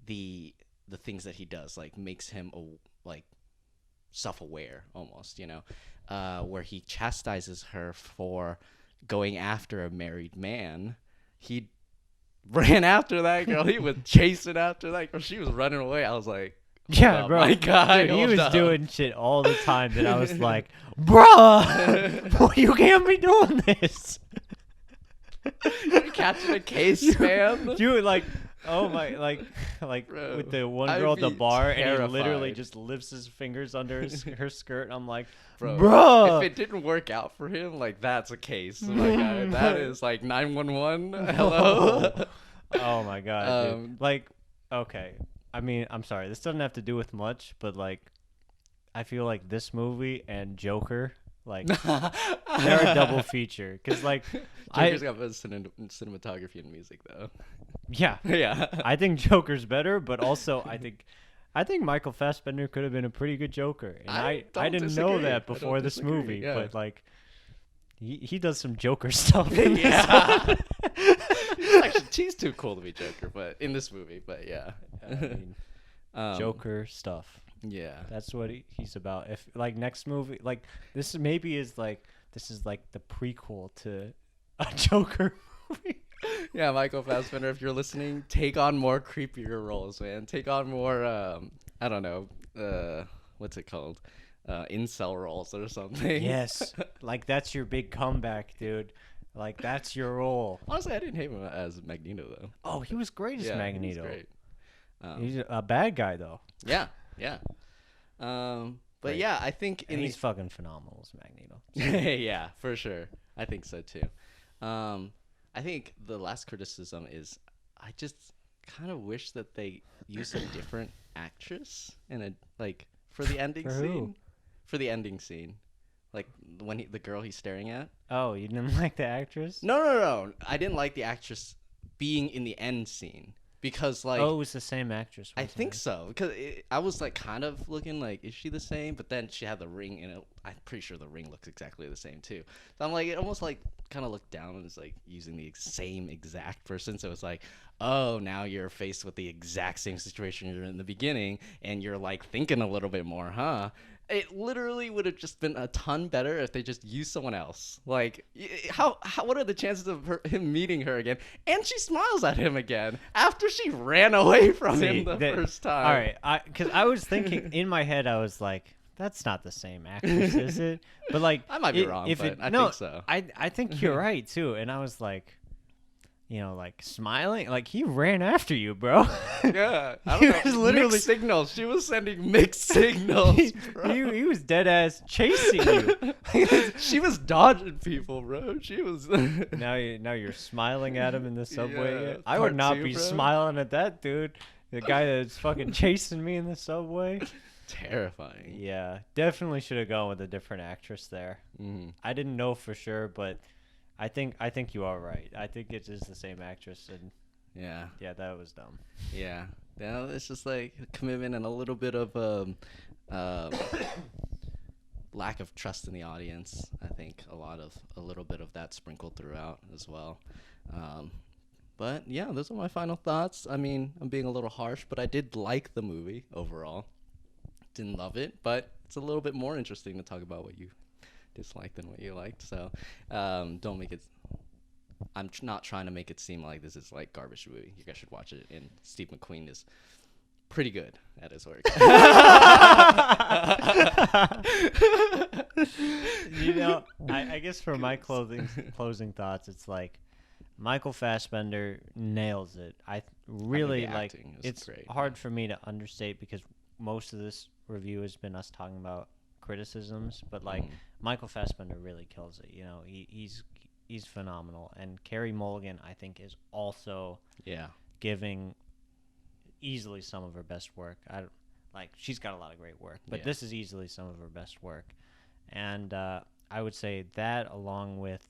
the things that he does, like makes him like self-aware almost, where he chastises her for going after a married man. He ran after that girl. He was chasing after that girl. She was running away. I was like, Yeah, oh bro. my God, Dude, he hold was up. doing shit all the time that I was like, bruh, you can't be doing this. You're catching a case, man. Dude, like, oh my, like Bro, with the one I'd girl at the be bar, and he literally terrified. just lifts his fingers under her skirt. And I'm like, Bro, bruh. if it didn't work out for him, like that's a case. My guy, that is like 911. Hello. Oh my God, Um, dude. Like, okay. I mean, I'm sorry. This doesn't have to do with much, but like, I feel like this movie and Joker, like, they're a double feature. Cause like, Joker's got better cinematography and music though. yeah, Yeah. I think Joker's better, but also I think Michael Fassbender could have been a pretty good Joker, and I don't didn't disagree. know that I before don't this disagree, movie, yeah. but like, he does some Joker stuff. In this Yeah. one. Actually, she's too cool to be Joker, but in this movie, but yeah. I mean, Joker stuff. Yeah. That's what he's about. If like next movie, like this maybe is like this is like the prequel to a Joker movie. Yeah, Michael Fassbender, if you're listening, take on more creepier roles, man. Take on more, I don't know, what's it called? Incel roles or something. Yes, like that's your big comeback, dude. Like that's your role. Honestly, I didn't hate him as Magneto, though. Oh, he was great as Yeah, Magneto. he's great. He's a bad guy though. Yeah, yeah. But Great. yeah, I think And he's fucking phenomenal as Magneto. yeah, for sure. I think so too. I think the last criticism is I just kind of wish that they used a different actress in a like for the ending For scene. who? For the ending scene, like when the girl he's staring at. Oh, you didn't like the actress? No. I didn't like the actress being in the end scene because like. Oh, it was the same actress. I wasn't think it? so because I was like kind of looking like, is she the same? But then she had the ring, and I'm pretty sure the ring looks exactly the same too. So I'm like, it almost like kind of looked down and it's like using the same exact person. So it's like, oh, now you're faced with the exact same situation you're in the beginning, and you're like thinking a little bit more, huh? It literally would have just been a ton better if they just used someone else. Like, how what are the chances of him meeting her again? And she smiles at him again after she ran away from him the first time. All right, because I was thinking in my head, I was like, that's not the same actress, is it? But like, I might be wrong, but I think so. I think you're right too. And I was like, like smiling, like he ran after you, bro. Yeah, I He don't was know. literally- Mixed signals. She was sending mixed signals, bro. he was dead ass chasing you. She was dodging people, bro. She was. now you're smiling at him in the subway. Yeah, I would part not two, be bro. smiling at that dude. The guy that's fucking chasing me in the subway. Terrifying. Yeah, definitely should have gone with a different actress there. Mm-hmm. I didn't know for sure, but I think you are right. I think it is the same actress, and Yeah. yeah, that was dumb. Yeah. It's just like commitment and a little bit of lack of trust in the audience. I think a little bit of that sprinkled throughout as well. But yeah, those are my final thoughts. I mean, I'm being a little harsh, but I did like the movie overall. Didn't love it, but it's a little bit more interesting to talk about what you disliked than what you liked. So don't make it. I'm not trying to make it seem like this is like garbage movie. You guys should watch it. And Steve McQueen is pretty good at his work. You know, I guess for my closing thoughts, it's like Michael Fassbender nails it. I really like. It's great. hard for me to understate because most of this review has been us talking about criticisms, but like Michael Fassbender really kills it. You know, he's phenomenal, and Carey Mulligan I think is also giving easily some of her best work. She's got a lot of great work, but this is easily some of her best work, and I would say that along with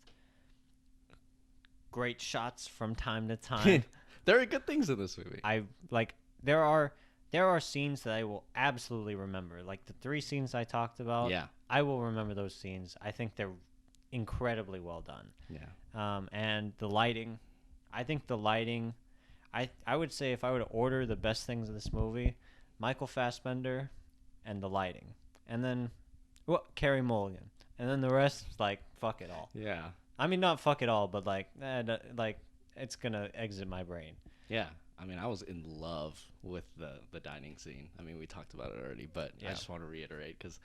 great shots from time to time. There are good things in this movie. There are scenes that I will absolutely remember. Like the 3 scenes I talked about. Yeah. I will remember those scenes. I think they're incredibly well done. Yeah. And the lighting. I think the lighting. I would say if I were to order the best things of this movie, Michael Fassbender and the lighting. And then Carey Mulligan. And then the rest, like, fuck it all. Yeah. I mean, not fuck it all, but it's gonna exit my brain. Yeah, I mean, I was in love with the dining scene. I mean, we talked about it already, but I just want to reiterate because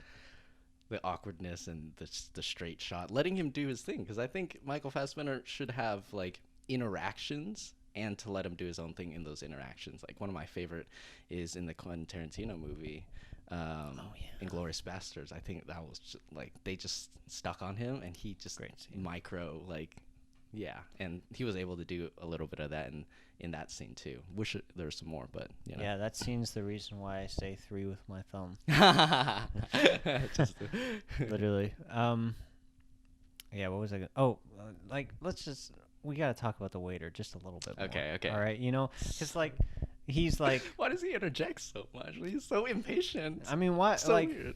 the awkwardness and the straight shot, letting him do his thing. Because I think Michael Fassbender should have like interactions, and to let him do his own thing in those interactions. Like one of my favorite is in the Quentin Tarantino movie. Inglourious Basterds. I think that was just, like they just stuck on him, and he just micro and he was able to do a little bit of that in that scene too. Wish there was some more, but you know. Yeah, that scene's the reason why I say 3 with my thumb. Literally. Yeah, what was I gonna? We gotta talk about the waiter just a little bit more. Okay. All right, you know, because like. He's like, why does he interject so much? He's so impatient. I mean, why? So like, weird.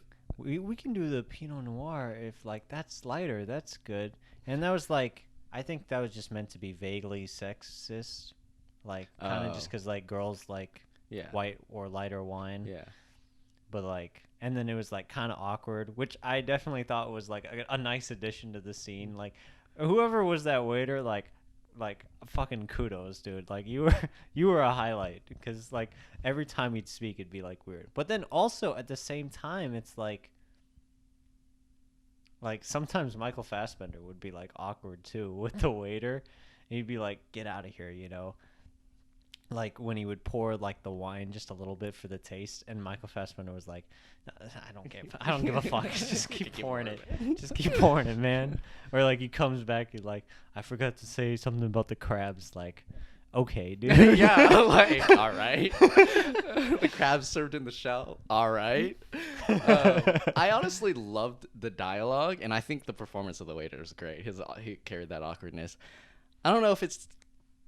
We can do the Pinot Noir if like that's lighter, that's good. And that was like, I think that was just meant to be vaguely sexist, like kind of just because like girls like white or lighter wine. Yeah. But like, and then it was like kind of awkward, which I definitely thought was like a nice addition to the scene. Like, whoever was that waiter, like fucking kudos, dude. Like you were a highlight because like every time he'd speak it'd be like weird, but then also at the same time it's like sometimes Michael Fassbender would be like awkward too with the waiter, and he'd be like, get out of here, you know, like when he would pour like the wine just a little bit for the taste, and Michael Fassbender was like, I don't give a fuck. Just keep pouring it. Just keep pouring it, man. Or like he comes back, he's like, I forgot to say something about the crabs. Like, okay, dude. Yeah, like, all right. The crabs served in the shell. All right. I honestly loved the dialogue, and I think the performance of the waiter is great. He carried that awkwardness. I don't know if it's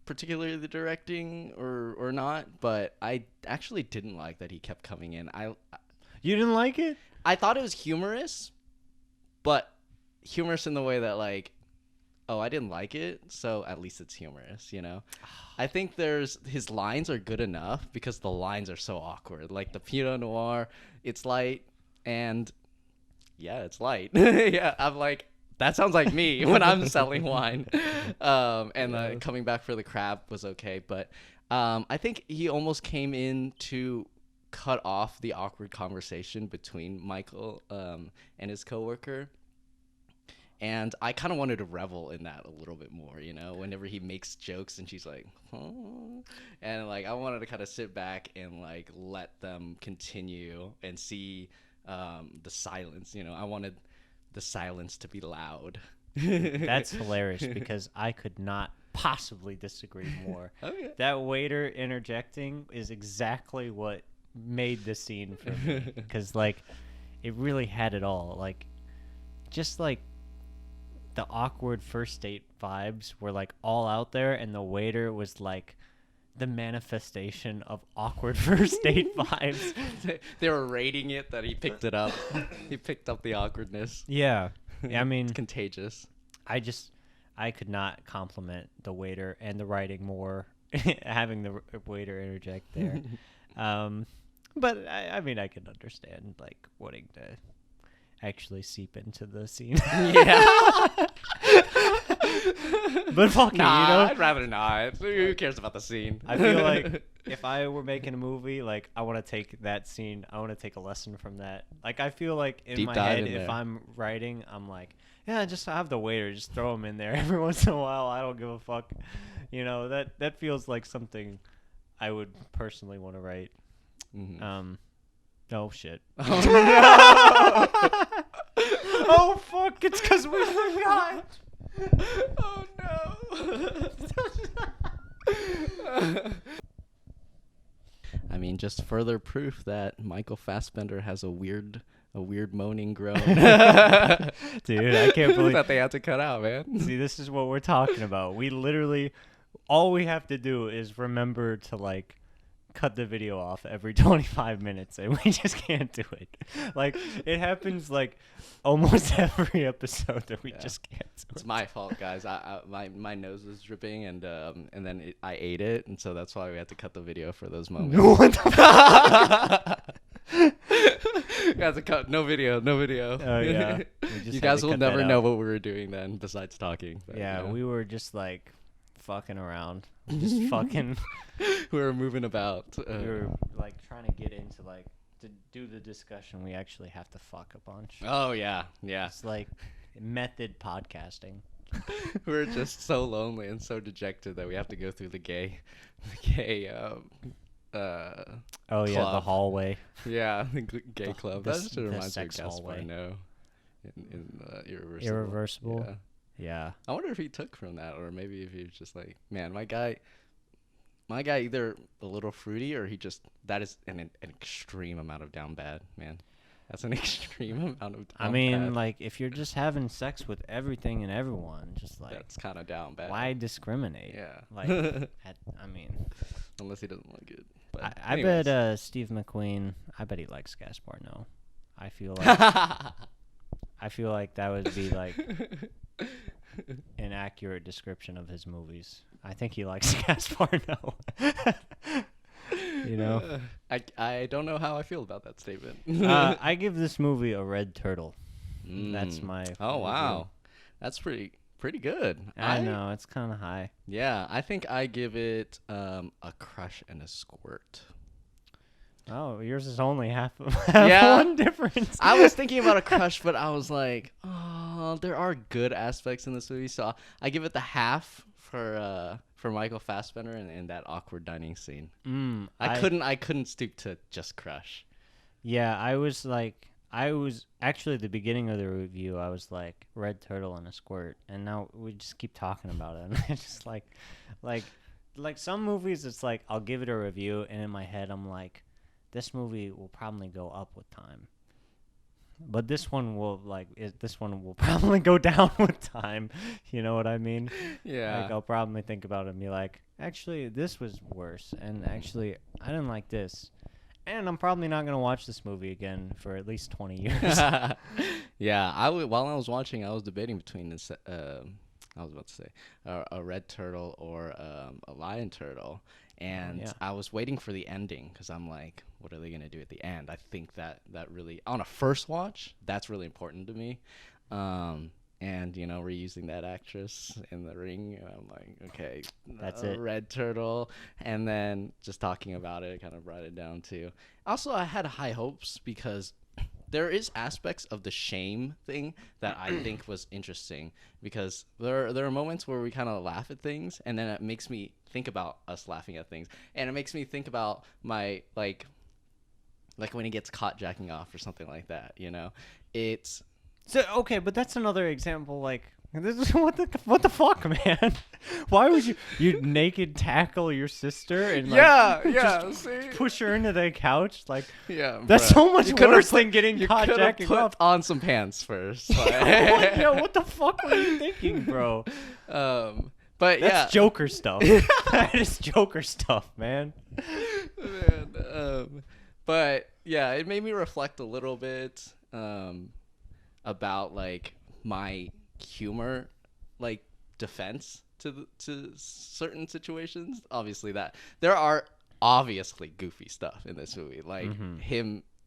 particularly the directing or not, but I actually didn't like that he kept coming in. You didn't like it? I thought it was humorous, but humorous in the way that like, oh, I didn't like it, so at least it's humorous, you know? I think his lines are good enough because the lines are so awkward. Like the Pinot Noir, it's light, and yeah, it's light. Yeah, I'm like, that sounds like me when I'm selling wine. Coming back for the crab was okay, but I think he almost came in to cut off the awkward conversation between Michael and his coworker. And I kind of wanted to revel in that a little bit more, you know, whenever he makes jokes and she's like, huh? And like I wanted to kind of sit back and like let them continue and see the silence, you know. I wanted the silence to be loud. That's hilarious because I could not possibly disagree more. Okay. That waiter interjecting is exactly what made the scene for me because like it really had it all. Like just like the awkward first date vibes were like all out there, and the waiter was like the manifestation of awkward first date vibes. They were rating it that he picked it up. He picked up the awkwardness. Yeah. I mean, It's contagious. I could not compliment the waiter and the writing more, having the waiter interject there. But I mean, I can understand like wanting to actually seep into the scene. Yeah. But fuck it, Nah, you know? I'd rather not. Who cares about the scene? I feel like if I were making a movie, like I want to take that scene, I want to take a lesson from that. Like I feel like in Deep my dive head, in if there. I'm writing, I'm like, yeah, just have the waiter, just throw him in there every once in a while. I don't give a fuck. You know, that feels like something I would personally want to write. Mhm. Oh shit. Oh, Oh fuck! It's because we forgot. oh no. I mean, just further proof that Michael Fassbender has a weird moaning groan. Dude, I can't believe that they had to cut out, man. See, this is what we're talking about. We literally, all we have to do is remember to like cut the video off every 25 minutes, and we just can't do it. Like it happens like almost every episode that we just can't do It's it. my fault, guys. My nose was dripping, and then I ate it, and so that's why we had to cut the video for those moments. What the We had to cut no video. Oh, yeah. We just You had guys to will cut that never know out. what we were doing then, besides talking. But, Yeah, you know. we were just like fucking around, just fucking. We were moving about. We were like trying to get into like to do the discussion. We actually have to fuck a bunch. Oh yeah. It's like method podcasting. We're just so lonely and so dejected that we have to go through the gay Oh yeah, the club. hallway. Yeah, the gay club. the That s- just the reminds me of sex Gaspar hallway. No. In Irreversible. Irreversible? Yeah. Yeah. I wonder if he took from that, or maybe if he was just like, man, my guy either a little fruity, or that is an extreme amount of down bad, man. That's an extreme amount of down I mean, bad. like if you're just having sex with everything and everyone, just like That's kind of down bad. why discriminate? Yeah. Like, I mean, Unless he doesn't like it. But I anyways. bet Steve McQueen. I bet he likes Gaspar. No, I feel like that would be like an accurate description of his movies. I think he likes Gaspar. No, you know. I don't know how I feel about that statement. I give this movie a red turtle. That's my. Oh review. wow, that's pretty good. I know it's kind of high. Yeah, I think I give it a crush and a squirt. Oh, yours is only half Yeah. one difference. I was thinking about a crush, but I was like, oh, there are good aspects in this movie, so I give it the half for Michael Fassbender and that awkward dining scene. I couldn't stoop to just crush. Yeah, I was actually at the beginning of the review. I was like red turtle and a squirt, and now we just keep talking about it. And it's just like some movies, it's like I'll give it a review, and in my head I'm like, this movie will probably go up with time, but this one will probably go down with time. You know what I mean? Yeah. Like I'll probably think about it and be like, actually, this was worse, and actually, I didn't like this. And I'm probably not going to watch this movie again for at least 20 years. Yeah, while I was watching, I was debating between this. I was about to say a red turtle or a lion turtle, and yeah. I was waiting for the ending because I'm like, what are they gonna do at the end? I think that really on a first watch, that's really important to me. And we're using that actress in the ring, and I'm like, okay, That's it. red turtle. And then just talking about it kind of brought it down too. Also, I had high hopes because there is aspects of the shame thing that I think was interesting, because there are moments where we kind of laugh at things, and then it makes me think about us laughing at things, and it makes me think about my like when he gets caught jacking off or something like that. It's So okay, but that's another example. Like, this is what the fuck, man? Why would you naked tackle your sister and like, just see? push her into the couch? Like, Yeah, that's bruh. so much You coulda worse put- than getting you caught coulda jacking put off. on some pants first. Yeah, what the fuck were you thinking, bro? But That's yeah, Joker stuff. That is Joker stuff, man. man, but yeah, it made me reflect a little bit about like my humor, like defense to certain situations. Obviously, that there are obviously goofy stuff in this movie, like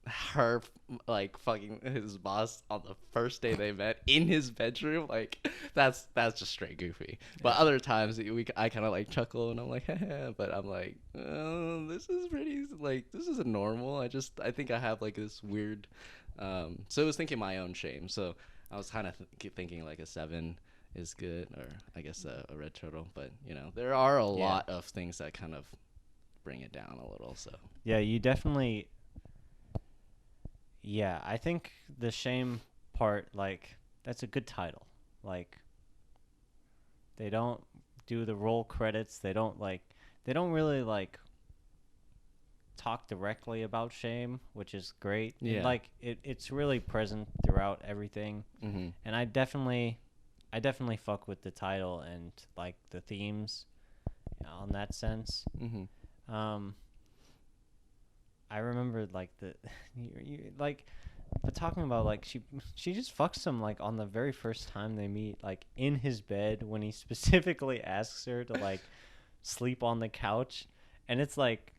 her like fucking his boss on the first day they met in his bedroom. Like that's just straight goofy. But other times I kind of like chuckle and I'm like but I'm like, oh, this is pretty, like this isn't normal. I think I have like this weird so I was thinking my own shame. So I was kind of thinking like a 7 is good, or I guess a red turtle. But you know, there are a lot of things that kind of bring it down a little. So Yeah, you definitely. Yeah, I think the shame part, like, that's a good title. Like, they don't do the roll credits. They don't really like talk directly about shame, which is great. Yeah. And, like it's really present throughout everything. mm-hmm. And I definitely fuck with the title and like the themes, on that sense. Mm-hmm. I remember like but talking about like she just fucks him like on the very first time they meet, like in his bed when he specifically asks her to like sleep on the couch, and it's like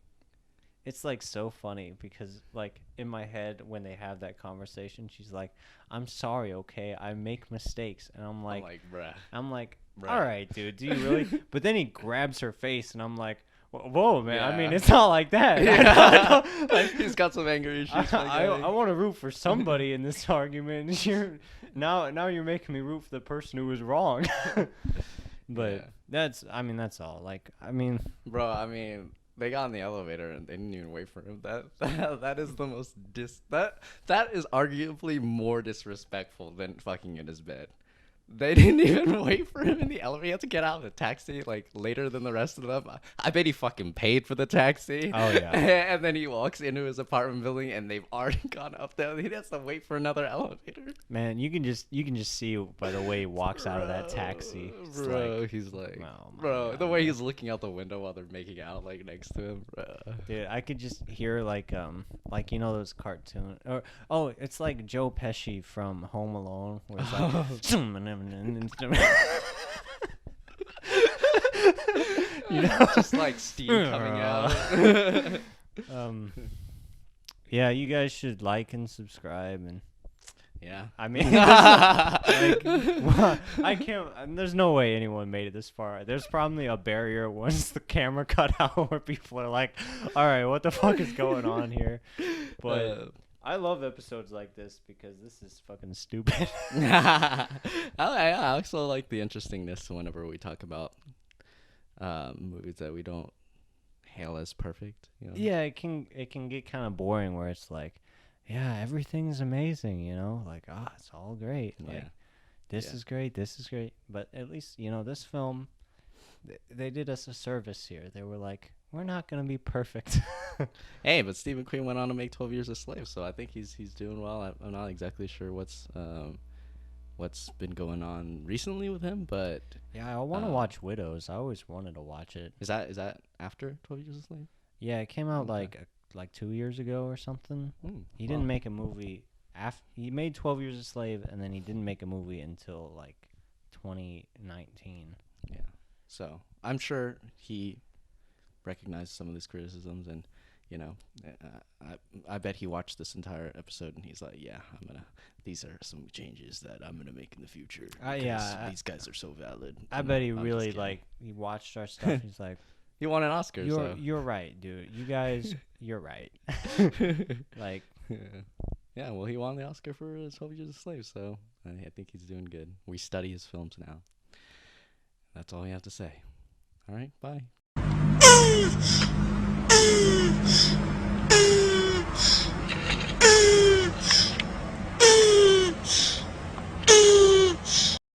so funny because like in my head when they have that conversation, she's like, "I'm sorry, okay, I make mistakes," and I'm like, bruh. Bruh. All right, dude, do you really? But then he grabs her face, and I'm like, whoa, man. Yeah. I mean, it's not like that. Yeah. Like, he's got some anger issues. I want to root for somebody in this argument. Now you're making me root for the person who was wrong. But that's all. Like, I mean, bro, I mean, they got in the elevator and they didn't even wait for him. That is the most that is arguably more disrespectful than fucking in his bed. They didn't even wait for him in the elevator. He had to get out of the taxi like later than the rest of them. I bet he fucking paid for the taxi. Oh yeah. And then he walks into his apartment building and they've already gone up there. He has to wait for another elevator. Man, you can just see by the way he walks out of that taxi. He's like, oh God, the way he's looking out the window while they're making out like next to him, bro. Dude, I could just hear like you know those cartoon or it's like Joe Pesci from Home Alone where it's like you know, just like steam coming out. Yeah, you guys should like and subscribe, and yeah, I mean, I can't. There's no way anyone made it this far. There's probably a barrier once the camera cut out where people are like, "All right, what the fuck is going on here?" But I love episodes like this because this is fucking stupid. I also like the interestingness whenever we talk about movies that we don't hail as perfect. You know? Yeah, it can get kind of boring where it's like, yeah, everything's amazing, you know, like it's all great. Like, this is great, this is great. But at least, you know, this film, they did us a service here. They were like, we're not gonna be perfect. Hey, but Stephen King went on to make 12 Years a Slave, so I think he's doing well. I'm not exactly sure what's been going on recently with him, but yeah, I want to watch Widows. I always wanted to watch it. Is that after 12 Years a Slave? Yeah, it came out like 2 years ago or something. He didn't make a movie he made 12 Years a Slave, and then he didn't make a movie until like 2019. Yeah, so I'm sure he recognized some of these criticisms, and you know, I bet he watched this entire episode and he's like, yeah, these are some changes that I'm gonna make in the future. These guys are so valid. I bet he really he watched our stuff. He's like, he won an Oscar. You're right, dude. You guys, you're right. Like, yeah. Well, he won the Oscar for 12 Years a Slave, so I think he's doing good. We study his films now. That's all we have to say. All right, bye.